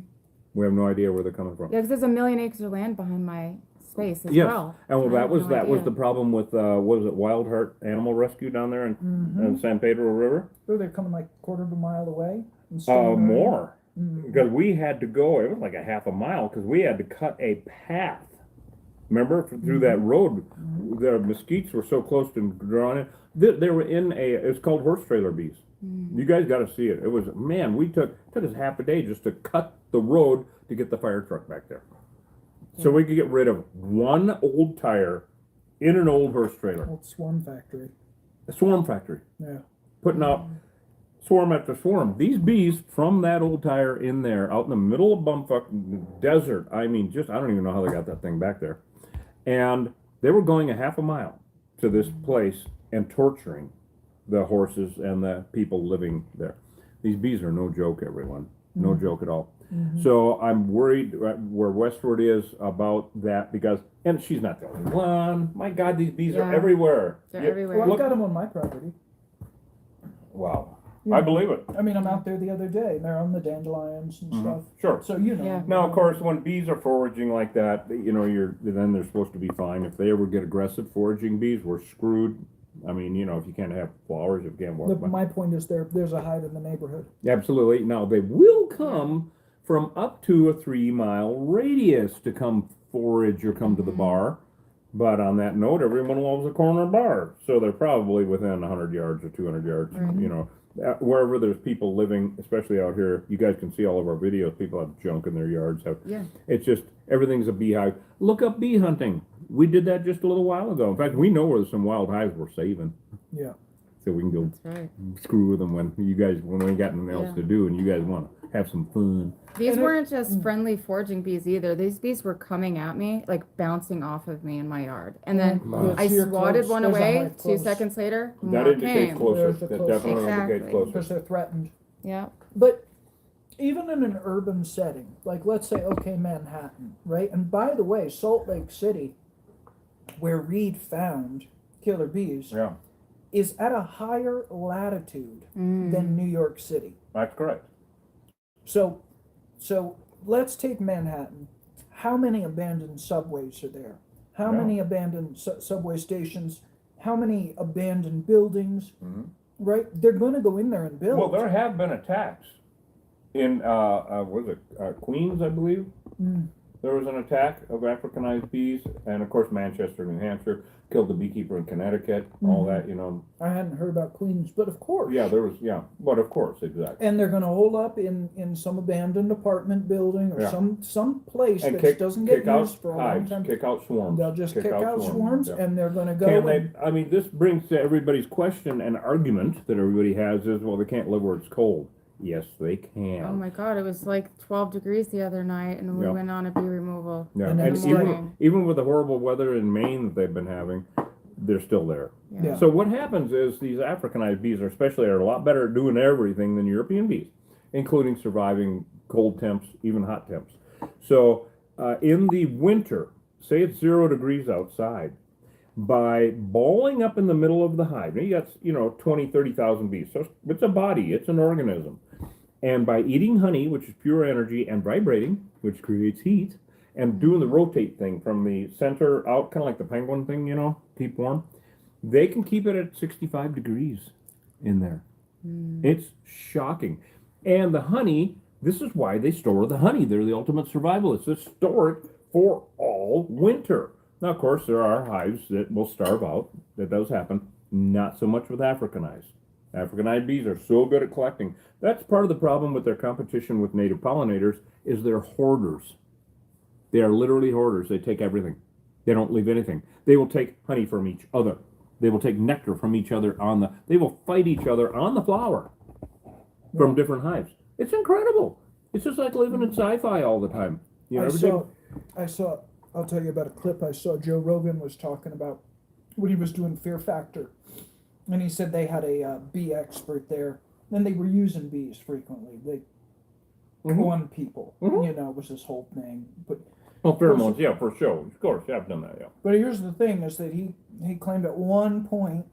S3: We have no idea where they're coming from.
S2: Yeah, because there's a million acres of land behind my space as
S3: Yes,
S2: well.
S3: and
S2: I have no
S3: that was
S2: idea.
S3: the problem with what was it, Wild Heart Animal Rescue down there in San Pedro River?
S1: Oh, they're coming like quarter of a mile away. And staying there.
S3: More, because we had to go. It was like a half a mile because we had to cut a path. Remember through that road, the mesquites were so close to drawn in. They were in it's called horse trailer bees. You guys got to see it. It was, man, took us half a day just to cut the road to get the fire truck back there. So we could get rid of one old tire in an old horse trailer.
S1: Old swarm factory.
S3: A swarm factory.
S1: Yeah.
S3: Putting out swarm after swarm. These bees from that old tire in there, out in the middle of bumfuck desert. I mean, I don't even know how they got that thing back there. And they were going a half a mile to this place and torturing the horses and the people living there. These bees are no joke, everyone. No joke at all. So I'm worried where Westward is about that because, and she's not the only one. My God, these bees are
S2: Yeah.
S3: everywhere.
S2: They're
S3: You-
S2: everywhere.
S1: Well, I've got them on my property.
S3: Wow.
S1: Yeah.
S3: I believe it.
S1: I mean, I'm out there the other day. And they're on the dandelions and stuff.
S3: Sure.
S1: So
S2: Yeah.
S3: Now, of course, when bees are foraging like that, then they're supposed to be fine. If they ever get aggressive foraging bees, we're screwed. I mean, if you can't have flowers, if you can't walk by.
S1: My point is there's a hive in the neighborhood.
S3: Absolutely. Now, they will come from up to a 3-mile radius to come forage or come to the bar. But on that note, everyone loves a corner bar. So they're probably within 100 yards or 200 yards, wherever there's people living, especially out here. You guys can see all of our videos. People have junk in their yards.
S2: Yeah.
S3: It's just, everything's a beehive. Look up bee hunting. We did that just a little while ago. In fact, we know where some wild hives we're saving.
S1: Yeah.
S3: So we can go
S2: That's right.
S3: screw with them when we got nothing else to do and you guys want to have some fun.
S2: These
S1: And
S2: weren't just friendly foraging bees either. These bees were coming at me, bouncing off of me in my yard. And then
S3: Wow.
S2: I
S1: You're
S2: swatted
S1: close.
S2: one
S1: There's a
S2: away.
S1: hive
S2: 2
S1: close.
S2: seconds later,
S3: That
S2: more
S3: indicates
S2: came.
S3: closer.
S1: There's the
S3: That
S1: closer.
S3: definitely indicates
S2: Exactly.
S3: closer.
S1: Because they're threatened.
S2: Yeah.
S1: But even in an urban setting, like let's say, okay, Manhattan, right? And by the way, Salt Lake City, where Reed found killer bees,
S3: Yeah,
S1: is at a higher latitude than New York City.
S3: that's correct.
S1: So let's take Manhattan. How many abandoned subways are there? How
S3: Yeah.
S1: many abandoned subway stations? How many abandoned buildings? Right? They're going to go in there and build.
S3: Well, there have been attacks in Queens, I believe. There was an attack of Africanized bees, and of course Manchester, New Hampshire, killed the beekeeper in Connecticut. All that,
S1: I hadn't heard about Queens, but of course.
S3: Yeah, there was. Yeah, but of course, exactly.
S1: And they're going to hole up in some abandoned apartment building or
S3: Yeah.
S1: some place
S3: And
S1: that doesn't get
S3: kick out
S1: used for a long
S3: hives,
S1: time.
S3: kick out swarms.
S1: They'll just kick out swarms,
S3: yeah.
S1: and they're going to go.
S3: Can
S1: and-
S3: they? I mean, this brings to everybody's question and argument that everybody has is, well, they can't live where it's cold. Yes, they can.
S2: Oh my God, it was 12 degrees the other night, and we
S3: Yeah.
S2: went on a bee removal.
S3: Yeah,
S1: And
S3: and
S1: it's
S3: even with the horrible weather in Maine that they've been having, they're still there.
S1: Yeah.
S3: So what happens is these Africanized bees are a lot better at doing everything than European bees, including surviving cold temps, even hot temps. So in the winter, say it's 0 degrees outside, by balling up in the middle of the hive, now you got 20, 30,000 bees. So it's a body, it's an organism. And by eating honey, which is pure energy, and vibrating, which creates heat, and doing the rotate thing from the center out, kind of like the penguin thing, keep warm, they can keep it at 65 degrees in there. It's shocking. And the honey, this is why they store the honey. They're the ultimate survivalists. They store it for all winter. Now, of course, there are hives that will starve out. That does happen. Not so much with Africanized. Africanized bees are so good at collecting. That's part of the problem with their competition with native pollinators is they're hoarders. They are literally hoarders. They take everything. They don't leave anything. They will take honey from each other. They will take nectar from each other they will fight each other on the flower from different hives. It's incredible. It's just like living in sci-fi all the time. You know,
S1: I saw, I'll tell you about a clip I saw. Joe Rogan was talking about when he was doing Fear Factor. And he said they had a bee expert there. And they were using bees frequently. They on people. You know, was this whole thing. But
S3: pheromones, yeah, for sure. Of course, I've done that, yeah.
S1: But here's the thing, is that he claimed at one point,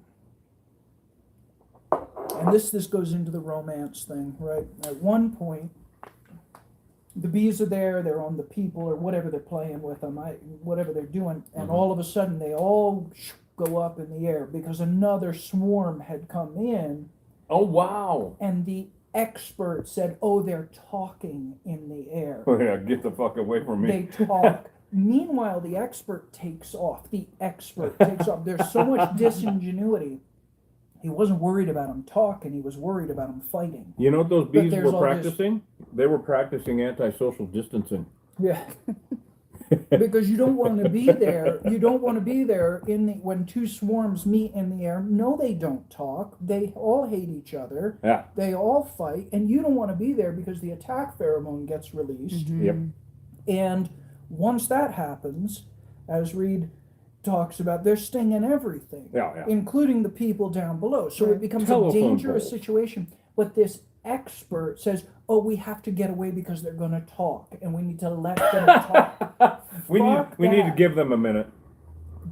S1: and this goes into the romance thing, right? At one point, the bees are there, they're on the people or whatever they're playing with them, whatever they're doing, and all of a sudden they all go up in the air because another swarm had come in.
S3: Oh, wow.
S1: And the expert said, oh, they're talking in the air.
S3: Oh, yeah, get the fuck away from me.
S1: They talk. Meanwhile, the expert takes off. There's so much disingenuity. He wasn't worried about them talking. He was worried about them fighting.
S3: You know what those bees were practicing? They were practicing anti-social distancing.
S1: Yeah. Because you don't want to be there. You don't want to be there when two swarms meet in the air. No, they don't talk. They all hate each other.
S3: Yeah.
S1: They all fight, and you don't want to be there because the attack pheromone gets released.
S3: Yep.
S1: And once that happens, as Reed talks about, they're stinging everything, including the people down below. So it becomes a dangerous situation. But this expert says, oh, we have to get away because they're going to talk, and we need to let them talk.
S3: we need to give them a minute.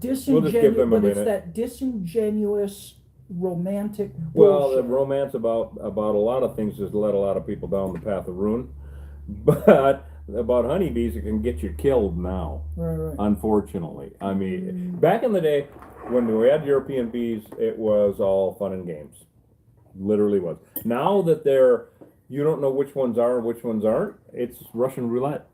S1: We'll just give them a minute. It's that disingenuous, romantic bullshit.
S3: Well, the romance about a lot of things has led a lot of people down the path of ruin. But about honeybees, it can get you killed now.
S1: Right.
S3: Unfortunately. I mean, back in the day, when we had European bees, it was all fun and games. Literally was. Now that you don't know which ones are and which ones aren't, it's Russian roulette.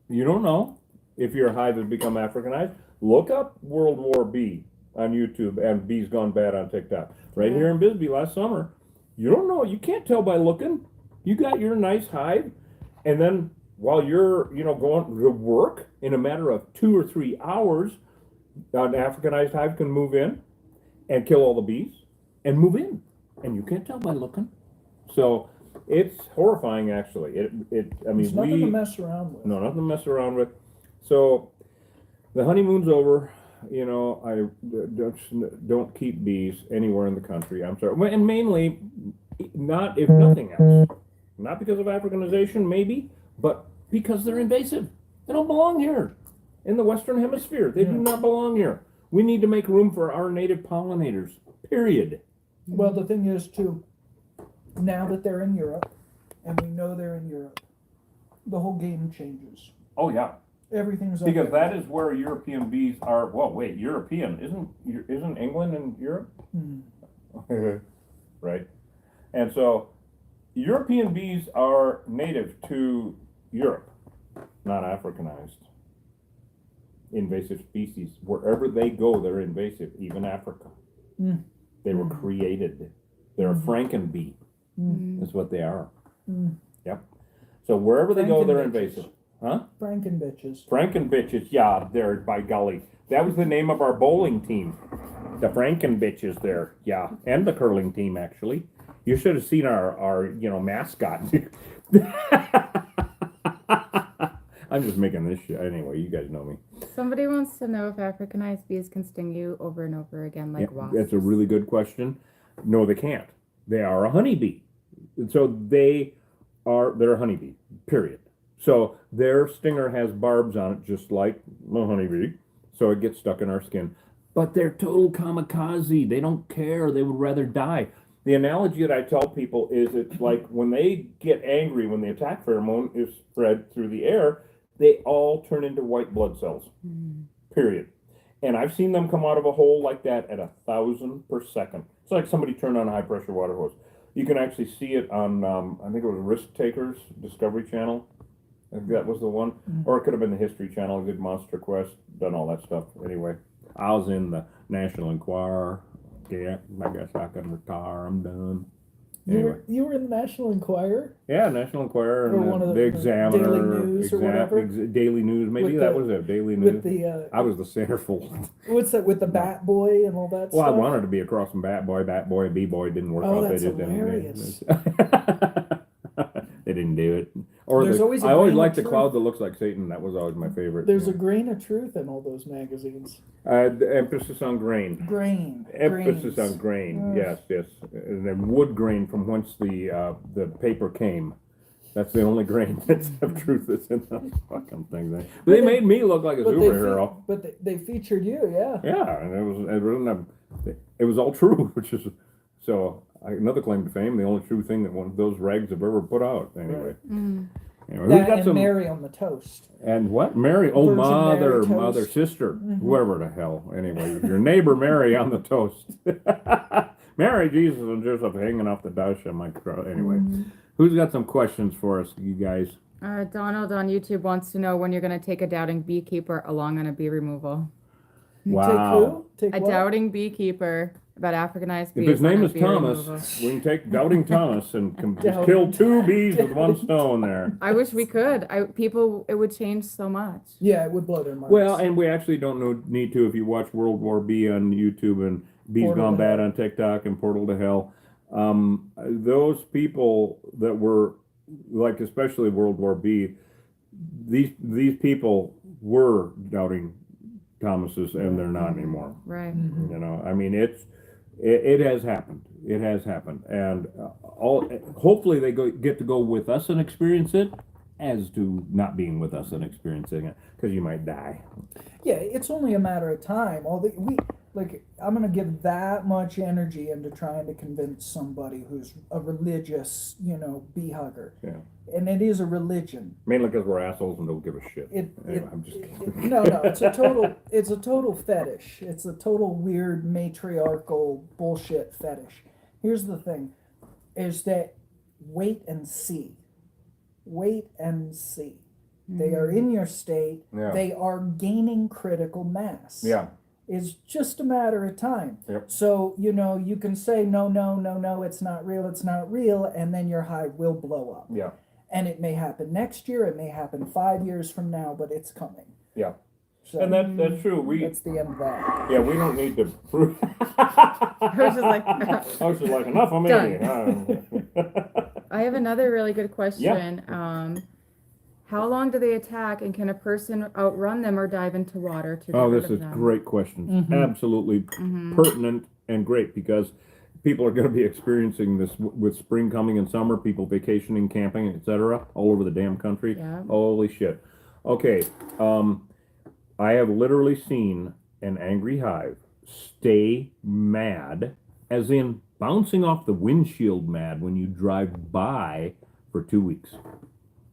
S3: You don't know if your hive has become Africanized. Look up World War B on YouTube and Bees Gone Bad on TikTok. Right here in Bisbee last summer. You don't know. You can't tell by looking. You got your nice hive, and then while you're going to work, in a matter of 2 or 3 hours, an Africanized hive can move in and kill all the bees and move in. And you can't tell by looking. So it's horrifying, actually. It's nothing
S1: to mess around with.
S3: No, nothing to mess around with. So the honeymoon's over. You know, I don't keep bees anywhere in the country. I'm sorry. And mainly, not if nothing else. Not because of Africanization, maybe, but because they're invasive. They don't belong here in the Western Hemisphere. They do not belong here. We need to make room for our native pollinators, period.
S1: Well, the thing is, too, now that they're in Europe, and we know they're in Europe, the whole game changes.
S3: Oh, yeah.
S1: Everything's up
S3: because
S1: there.
S3: that is where European bees are. Well, wait, European isn't England in Europe? Right. And so European bees are native to Europe, not Africanized. Invasive species. Wherever they go, they're invasive, even Africa. They were created. They're a Frankenbee. That's what they are. Yep. So wherever they go, they're invasive. Huh?
S1: Frankenbitches.
S3: Frankenbitches, yeah, there, by golly. That was the name of our bowling team. The Frankenbitches there, yeah. And the curling team, actually. You should have seen our mascot. I'm just making this shit. Anyway, you guys know me.
S2: Somebody wants to know if Africanized bees can sting you over and over again like wasps.
S3: That's a really good question. No, they can't. They are a honeybee. And so they're a honeybee, period. So their stinger has barbs on it, just like a honeybee. So it gets stuck in our skin. But they're total kamikaze. They don't care. They would rather die. The analogy that I tell people is it's like when they get angry, when the attack pheromone is spread through the air, they all turn into white blood cells, period. And I've seen them come out of a hole like that at 1,000 per second. It's like somebody turned on a high pressure water hose. You can actually see it on, I think it was Risk Takers Discovery Channel. I think that was the one. Or it could have been the History Channel, did Monster Quest, done all that stuff. Anyway, I was in the National Enquirer. Yeah, I guess I can retire. I'm done. Anyway.
S1: You were in the National Enquirer?
S3: Yeah, National Enquirer
S1: Or
S3: and
S1: one of
S3: the
S1: the
S3: Examiner.
S1: Daily News or whatever?
S3: Daily News, maybe
S1: With
S3: that
S1: the-
S3: was it, Daily
S1: With
S3: News.
S1: the,
S3: I was the centerfold.
S1: what's that, with the Bat Boy and all that
S3: Well, I
S1: stuff?
S3: wanted to be across from Bat Boy, B-Boy didn't work
S1: Oh,
S3: out.
S1: that's
S3: They just
S1: hilarious.
S3: They didn't do it. Or
S1: There's always a
S3: I always
S1: grain of
S3: liked the
S1: truth.
S3: cloud that looks like Satan. That was always my favorite.
S1: There's a grain of truth in all those magazines.
S3: The emphasis on grain.
S1: Grain.
S3: Emphasis
S1: grains.
S3: on grain.
S1: Ugh.
S3: Yes. And then wood grain from whence the paper came. That's the only grain that's of truth that's in those fucking things. They made me look like a
S1: But
S3: superhero.
S1: they featured you, yeah.
S3: Yeah, and it was all true, which is another claim to fame. The only true thing that one of those rags have ever put out. Anyway,
S2: Mm.
S3: anyway,
S1: That
S3: who's got
S1: and
S3: some
S1: Mary on the toast.
S3: and what Mary? Oh,
S1: Virgin Mary toast.
S3: mother, sister, whoever the hell. Anyway, your neighbor Mary on the toast. Mary, Jesus, and Joseph hanging off the dash on my crow. Anyway, who's got some questions for us, you guys?
S2: Donald on YouTube wants to know when you're going to take a doubting beekeeper along on a bee removal.
S3: Wow.
S1: Take who? Take
S2: A
S1: what?
S2: doubting beekeeper about Africanized bees.
S3: If his name
S2: on a
S3: is
S2: bee
S3: Thomas,
S2: removal.
S3: we can take Doubting Thomas and just
S1: Doubting
S3: kill two bees with one stone there.
S2: I wish we could. It would change so much.
S1: Yeah, it would blow their minds.
S3: Well, and we actually don't need to if you watch World War B on YouTube and Bees
S1: Portal
S3: Gone
S1: to
S3: Bad
S1: Hell.
S3: on TikTok and Portal to Hell. Those people that were, like especially World War B, these people were doubting Thomases and they're not anymore.
S2: Right.
S3: You know, I mean, it has happened. It has happened, and hopefully they get to go with us and experience it, as to not being with us and experiencing it, because you might die.
S1: Yeah, it's only a matter of time. I'm gonna give that much energy into trying to convince somebody who's a religious, bee hugger.
S3: Yeah.
S1: And it is a religion.
S3: Mainly because we're assholes and don't give a shit. Anyway, I'm just kidding.
S1: No, it's a total fetish. It's a total weird matriarchal bullshit fetish. Here's the thing, is that wait and see. Wait and see. They are in your state.
S3: Yeah.
S1: They are gaining critical mass.
S3: Yeah.
S1: It's just a matter of time.
S3: Yep.
S1: So, you can say, no, it's not real, and then your hive will blow up.
S3: Yeah.
S1: And it may happen next year, it may happen 5 years from now, but it's coming.
S3: Yeah.
S1: So
S3: And that's true.
S1: that's the end of that.
S3: Yeah, we don't need to prove.
S2: I was just like,
S3: I was just like, enough of me.
S2: I have another really good question. How long do they attack, and can a person outrun them or dive into water to get
S3: Oh,
S2: rid
S3: this
S2: of
S3: is
S2: them?
S3: great questions. Absolutely pertinent and great, because people are going to be experiencing this with spring coming and summer, people vacationing, camping, etc., all over the damn country.
S2: Yeah.
S3: Holy shit. Okay, I have literally seen an angry hive stay mad, as in bouncing off the windshield mad when you drive by for 2 weeks.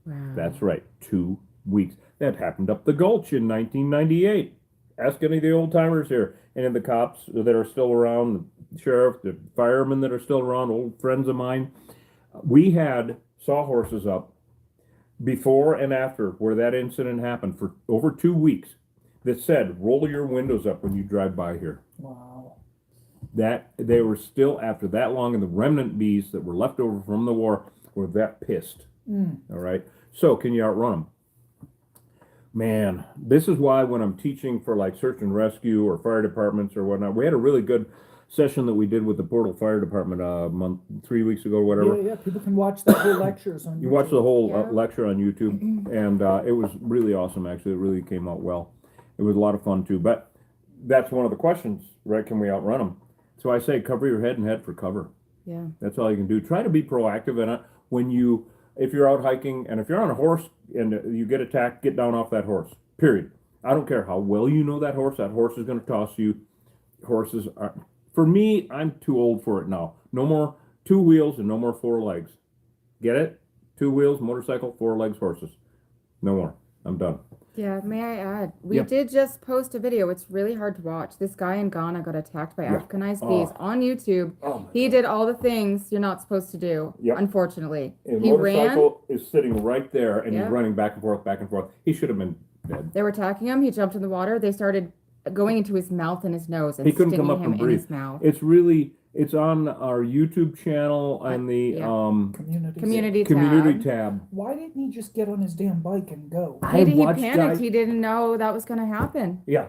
S2: Wow.
S3: That's right, 2 weeks. That happened up the gulch in 1998. Ask any of the old timers here, any of the cops that are still around, the sheriff, the firemen that are still around, old friends of mine. We had sawhorses up before and after where that incident happened for over 2 weeks that said, roll your windows up when you drive by here.
S1: Wow.
S3: That they were still, after that long, and the remnant bees that were left over from the war were that pissed. All right. So can you outrun them? Man, this is why when I'm teaching for like search and rescue or fire departments or whatnot, we had a really good session that we did with the Portal Fire Department a month, 3 weeks ago, or whatever.
S1: Yeah, people can watch the whole lectures on
S3: You
S1: YouTube.
S3: watch the whole
S2: Yeah.
S3: lecture on YouTube, and it was really awesome, actually. It really came out well. It was a lot of fun, too. But that's one of the questions, right? Can we outrun them? So I say cover your head and head for cover.
S2: Yeah.
S3: That's all you can do. Try to be proactive in it. If you're out hiking, and if you're on a horse and you get attacked, get down off that horse, period. I don't care how well you know that horse is going to toss you. Horses are, for me, I'm too old for it now. No more 2 wheels and no more 4 legs. Get it? 2 wheels, motorcycle, 4 legs, horses. No more. I'm done.
S2: Yeah, may I add? We
S3: Yeah.
S2: did just post a video. It's really hard to watch. This guy in Ghana got attacked by
S3: Yeah.
S2: Africanized
S3: Oh.
S2: bees on YouTube.
S3: Oh my
S2: He
S3: God.
S2: did all the things you're not supposed to do,
S3: Yep.
S2: unfortunately.
S3: His
S2: He ran.
S3: motorcycle is sitting right there, and
S2: Yeah.
S3: he's running back and forth, back and forth. He should have been dead.
S2: They were attacking him. He jumped in the water. They started going into his mouth and his nose and
S3: He couldn't
S2: stinging
S3: come up
S2: him
S3: and
S2: in
S3: breathe.
S2: his mouth.
S3: It's on our YouTube channel and the
S2: Yeah. Community tab.
S3: tab.
S1: Why didn't he just get on his damn bike and go?
S2: He
S3: watched
S2: panicked.
S3: guys,
S2: He didn't know that was going to happen.
S3: yeah,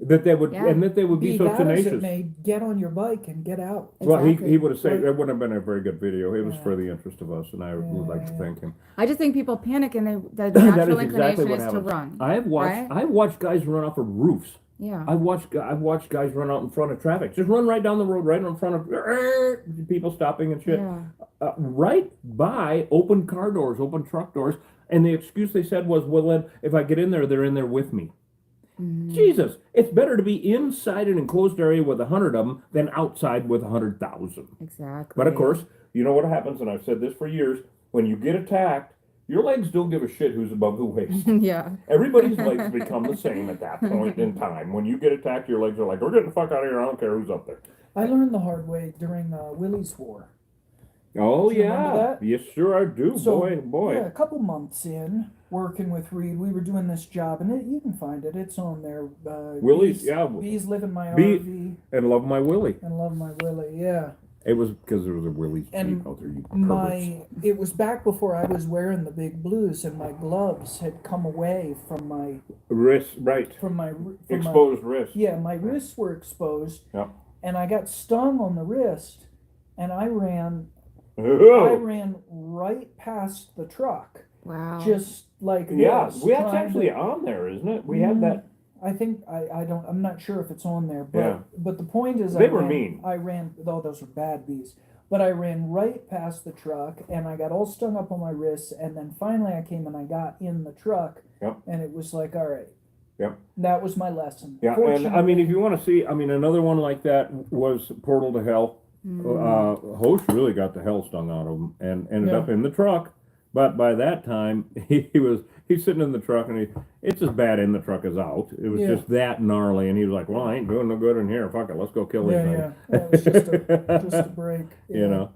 S3: that they would
S2: Yeah.
S3: and that they would be so
S1: that as it
S3: tenacious.
S1: may, get on your bike and get out.
S3: Well,
S2: Exactly.
S3: he would have said
S1: Right.
S3: that wouldn't have been a very good video. It was
S1: Yeah.
S3: for the interest of us, and I would like to
S1: Yeah.
S3: thank him.
S2: I just think people panic and the
S3: That
S2: natural
S3: is exactly
S2: inclination
S3: what
S2: is to
S3: happens.
S2: run.
S3: I've
S2: Right?
S3: watched guys run off of roofs.
S2: Yeah.
S3: I've watched guys run out in front of traffic. Just run right down the road, right in front of people stopping and shit.
S2: Yeah.
S3: Right by open car doors, open truck doors, and the excuse they said was, "Well, then if I get in there, they're in there with me."
S2: Mhm.
S3: Jesus, it's better to be inside an enclosed area with 100 of them than outside with 100,000.
S2: Exactly.
S3: But of course, you know what happens, and I've said this for years: when you get attacked, your legs don't give a shit who's above the waist.
S2: Yeah.
S3: Everybody's legs become the same at that point in time. When you get attacked, your legs are like, "We're getting the fuck out of here. I don't care who's up there."
S1: I learned the hard way during Willie's War.
S3: Oh
S1: Do you remember
S3: yeah,
S1: that?
S3: yes, sure I do.
S1: So,
S3: boy.
S1: Yeah, a couple months in working with Reed, we were doing this job, and you can find it. It's on there.
S3: Willie's,
S1: Bees,
S3: yeah.
S1: Bees live in my
S3: Bee-
S1: RV
S3: And love my Willie.
S1: and love my Willie. Yeah.
S3: It was because there was a Willie's
S1: And
S3: Jeep out there. You perverts.
S1: It was back before I was wearing the big blues, and my gloves had come away from my
S3: Wrist, right? Exposed wrist.
S1: Yeah, my wrists were exposed.
S3: Yeah.
S1: And I got stung on the wrist, and I ran
S3: Oh.
S1: right past the truck,
S2: Wow.
S1: just like
S3: Yeah,
S1: this,
S3: that's
S1: trying
S3: actually
S1: to-
S3: on there, isn't it? We have that.
S1: I think I'm not sure if it's on there, but
S3: Yeah.
S1: but the point is,
S3: They were mean.
S1: I ran. Oh, those were bad bees. But I ran right past the truck, and I got all stung up on my wrists, and then finally I came and I got in the truck,
S3: Yep.
S1: and it was like, all right.
S3: Yep.
S1: That was my lesson.
S3: Yeah, and I mean, if you want to see, I mean, another one like that was Portal to Hell. Host really got the hell stung out of him and ended
S1: Yeah.
S3: up in the truck. But by that time, he's sitting in the truck, and it's as bad in the truck as out. It was
S1: Yeah.
S3: just that gnarly, and he was like, "Well, I ain't doing no good in here. Fuck it, let's go kill this
S1: Yeah,
S3: thing."
S1: yeah. That was just a break. Yeah.
S3: You know.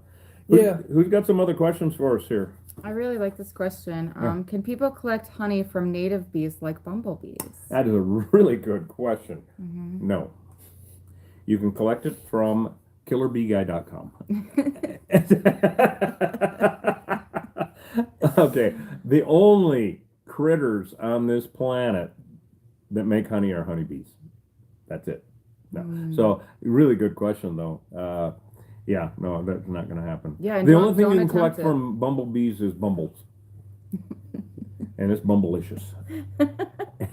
S1: Yeah.
S3: Who's got some other questions for us here?
S2: I really like this question.
S3: Yeah.
S2: Can people collect honey from native bees like bumblebees?
S3: That is a really good question.
S2: Mhm.
S3: No. You can collect it from killerbeeguy.com. Okay. The only critters on this planet that make honey are honeybees. That's it. No. So, really good question, though. Yeah, no, that's not going to happen.
S2: Yeah, and
S3: the
S2: don't-
S3: only thing
S2: don't
S3: you can collect
S2: attempt it.
S3: from bumblebees is bumbles. And it's bumblicious.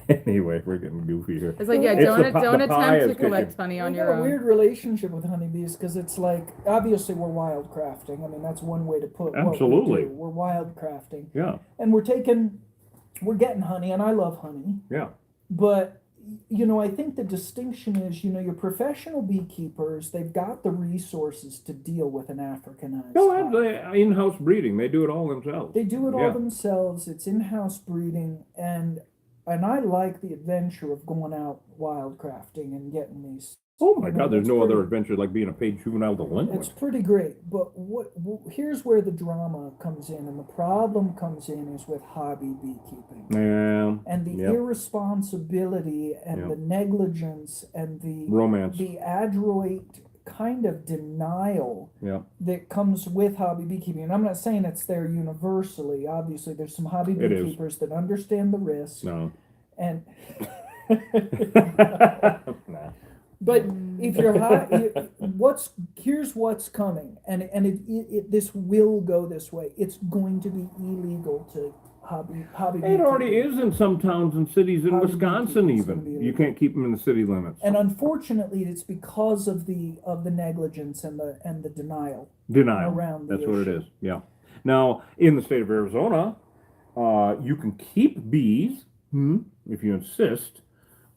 S3: Anyway, we're getting goofy here.
S2: It's like, yeah,
S3: It's
S2: don't
S3: the
S2: don't
S3: pie
S2: attempt to
S3: is kicking.
S2: collect honey on
S1: We've
S2: your
S1: got a
S2: own.
S1: weird relationship with honeybees because it's like, obviously we're wild crafting. I mean, that's one way to put
S3: Absolutely.
S1: what we do. We're wild crafting.
S3: Yeah,
S1: And we're getting honey, and I love honey.
S3: yeah.
S1: But, I think the distinction is, your professional beekeepers, they've got the resources to deal with an Africanized
S3: No,
S1: hive.
S3: that's in-house breeding. They do it all themselves.
S1: They do it all
S3: Yeah.
S1: themselves. It's in-house breeding, and I like the adventure of going out wild crafting and getting these.
S3: Oh my
S1: you know,
S3: God, there's
S1: it's
S3: no other
S1: pretty-
S3: adventure like being a paid juvenile
S1: It's
S3: delinquent.
S1: pretty great, but here's where the drama comes in, and the problem comes in is with hobby beekeeping.
S3: Yeah,
S1: And the
S3: Yep.
S1: irresponsibility and
S3: Yep.
S1: the negligence and
S3: romance.
S1: the adroit kind of denial
S3: Yeah,
S1: that comes with hobby beekeeping. And I'm not saying it's there universally. Obviously, there's some hobby
S3: It is.
S1: beekeepers that understand the risk.
S3: no.
S1: And
S3: Nah.
S1: but if you're here's what's coming, and this will go this way. It's going to be illegal to hobby.
S3: It already is in some towns and cities in
S1: Hobby
S3: Wisconsin.
S1: beekeeping's gonna
S3: Even
S1: be
S3: you can't keep them in the city limits.
S1: And unfortunately, it's because of the negligence and the denial.
S3: Denial.
S1: around the
S3: That's what it
S1: issue.
S3: is. Yeah. Now, in the state of Arizona, you can keep bees if you insist,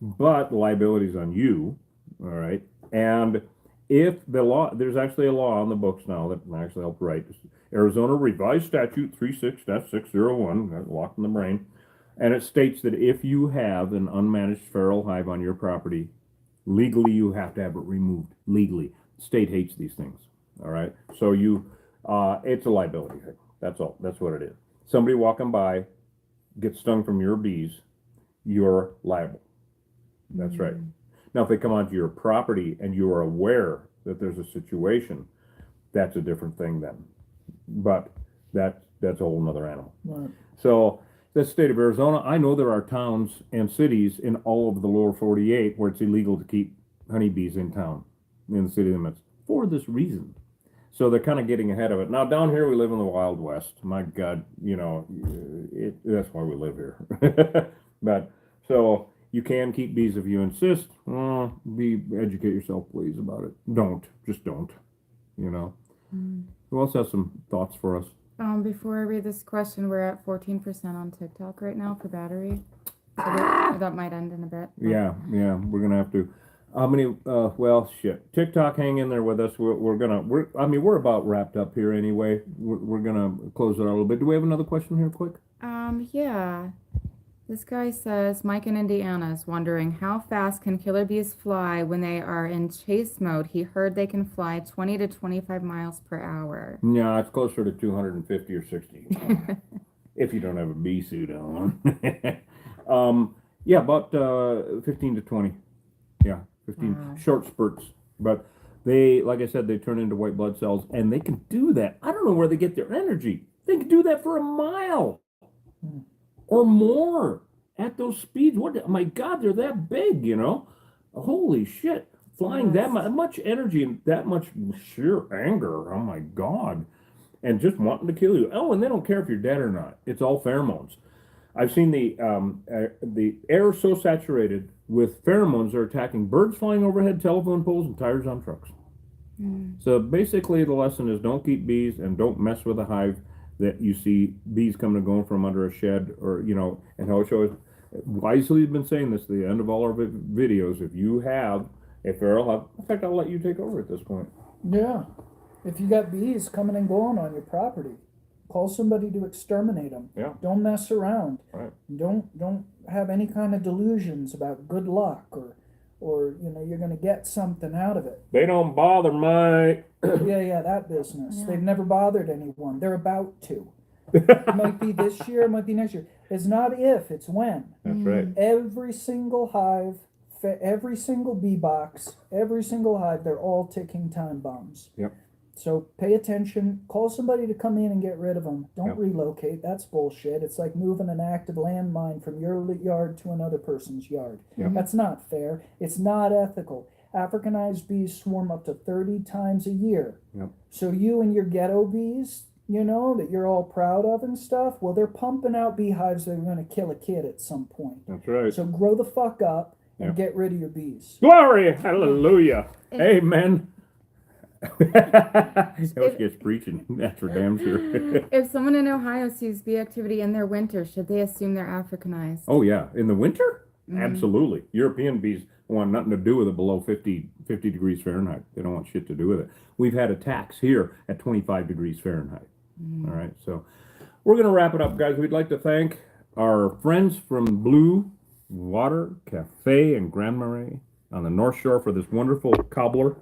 S3: but the liability is on you. All right. And if the law, there's actually a law on the books now that I actually helped write. Arizona Revised Statute 36-601, got it locked in the brain. And it states that if you have an unmanaged feral hive on your property, legally you have to have it removed. Legally. The state hates these things. All right? So it's a liability thing. That's all. That's what it is. Somebody walking by gets stung from your bees, you're liable. That's right. Now, if they come onto your property and you are aware that there's a situation, that's a different thing then. But that's a whole nother animal.
S1: Right.
S3: So, the state of Arizona, I know there are towns and cities in all of the lower 48 where it's illegal to keep honeybees in town, in the city limits, for this reason. So they're kind of getting ahead of it. Now, down here, we live in the Wild West. My God, that's why we live here. But, so, you can keep bees if you insist. Educate yourself, please, about it. Just don't, Who else has some thoughts for us?
S2: Before I read this question, we're at 14% on TikTok right now for battery. So that might end in a bit.
S3: Yeah, we're gonna have to. How many? Shit. TikTok, hang in there with us. We're about wrapped up here anyway. We're gonna close it out a little bit. Do we have another question here, quick?
S2: Yeah. This guy says, Mike in Indiana is wondering, how fast can killer bees fly when they are in chase mode? He heard they can fly 20 to 25 miles per hour.
S3: Yeah, it's closer to 250 or 60. If you don't have a bee suit on. About 15 to 20. Yeah, 15 short spurts. But they, like I said, they turn into white blood cells, and they can do that. I don't know where they get their energy. They can do that for a mile. Or more at those speeds. My God, they're that big, Holy shit. Flying that much energy and that much sheer anger. Oh my God. And just wanting to kill you. Oh, and they don't care if you're dead or not. It's all pheromones. I've seen the air so saturated with pheromones they're attacking birds flying overhead, telephone poles, and tires on trucks. So basically the lesson is don't keep bees and don't mess with a hive that you see bees coming and going from under a shed, or and how it shows. Wisely been saying this at the end of all our videos. If you have a feral hive, in fact, I'll let you take over at this point.
S1: Yeah, if you got bees coming and going on your property, call somebody to exterminate them.
S3: Yeah.
S1: Don't mess around.
S3: Right.
S1: Don't have any kind of delusions about good luck or you're going to get something out of it.
S3: They don't bother my.
S1: Yeah, that business.
S2: Yeah.
S1: They've never bothered anyone. They're about to. It might be this year, it might be next year. It's not if, it's when.
S3: That's right.
S1: Every single hive, every single bee box, every single hive, they're all ticking time bombs.
S3: Yep.
S1: So pay attention. Call somebody to come in and get rid of them. Don't relocate. That's bullshit. It's like moving an active landmine from your yard to another person's yard.
S3: Yep.
S1: That's not fair. It's not ethical. Africanized bees swarm up to 30 times a year.
S3: Yep.
S1: So you and your ghetto bees, that you're all proud of and stuff, well, they're pumping out beehives that are going to kill a kid at some point.
S3: That's right.
S1: So grow the fuck up and get rid of your bees.
S3: Glory, hallelujah, amen. That gets preaching. That's for damn sure.
S2: If someone in Ohio sees bee activity in their winter, should they assume they're Africanized?
S3: Oh yeah, in the winter, absolutely. European bees want nothing to do with it below 50 degrees Fahrenheit. They don't want shit to do with it. We've had attacks here at 25 degrees Fahrenheit. All right, so we're gonna wrap it up, guys. We'd like to thank our friends from Blue Water Cafe in Grand Marais on the North Shore for this wonderful cobbler.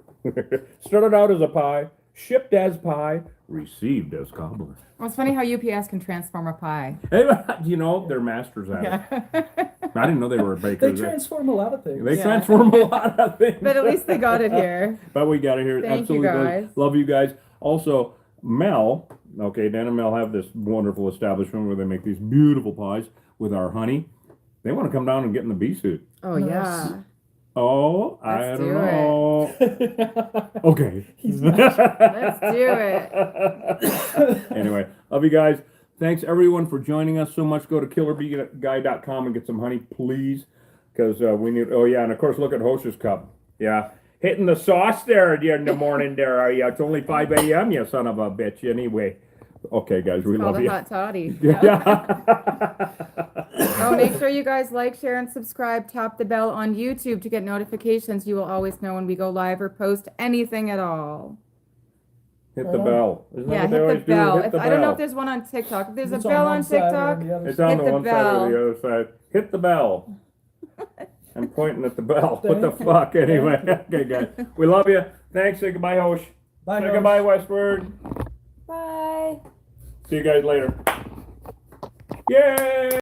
S3: Started out as a pie, shipped as pie, received as cobbler.
S2: Well, it's funny how UPS can transform a pie.
S3: Hey, they're masters at it. I didn't know they were bakers.
S1: They transform a lot of things.
S3: They transform a lot of things.
S2: But at least they got it here.
S3: But we got it here.
S2: Thank
S3: Absolutely.
S2: you guys.
S3: Love you guys. Also, Mel, Dan and Mel have this wonderful establishment where they make these beautiful pies with our honey. They want to come down and get in the bee suit.
S2: Oh, yeah.
S3: Oh, I don't know. Okay.
S2: Let's do it.
S3: Anyway, love you guys. Thanks everyone for joining us so much. Go to killerbeeguy.com and get some honey, please. Because we need, and of course, look at Hostess Cup. Yeah. Hitting the sauce there in the morning there, are you? It's only 5 a.m., you son of a bitch. Anyway. Okay, guys, we love you.
S2: Hot toddy.
S3: Yeah.
S2: Oh, make sure you guys like, share, and subscribe. Tap the bell on YouTube to get notifications. You will always know when we go live or post anything at all.
S3: Hit
S1: Right
S3: the
S1: on.
S3: bell. Isn't that
S2: Yeah,
S3: what they
S2: hit the
S3: always do?
S2: bell.
S3: Hit the
S2: I don't know
S3: bell.
S2: if there's one on TikTok. If there's
S1: It's
S2: a bell on
S1: one side or
S2: TikTok,
S1: the other
S3: It's
S1: side.
S3: on
S2: Hit
S3: the
S2: the
S3: one side or
S2: bell.
S3: the other side. Hit the bell. I'm pointing at the bell. What the
S1: Thank you.
S3: fuck, anyway?
S1: Thank
S3: Okay, guys. We love you. Thanks. Say goodbye, Hosh.
S1: Bye,
S3: Say
S1: Hosh.
S3: goodbye, Westward.
S2: bye.
S3: See you guys later. Yay!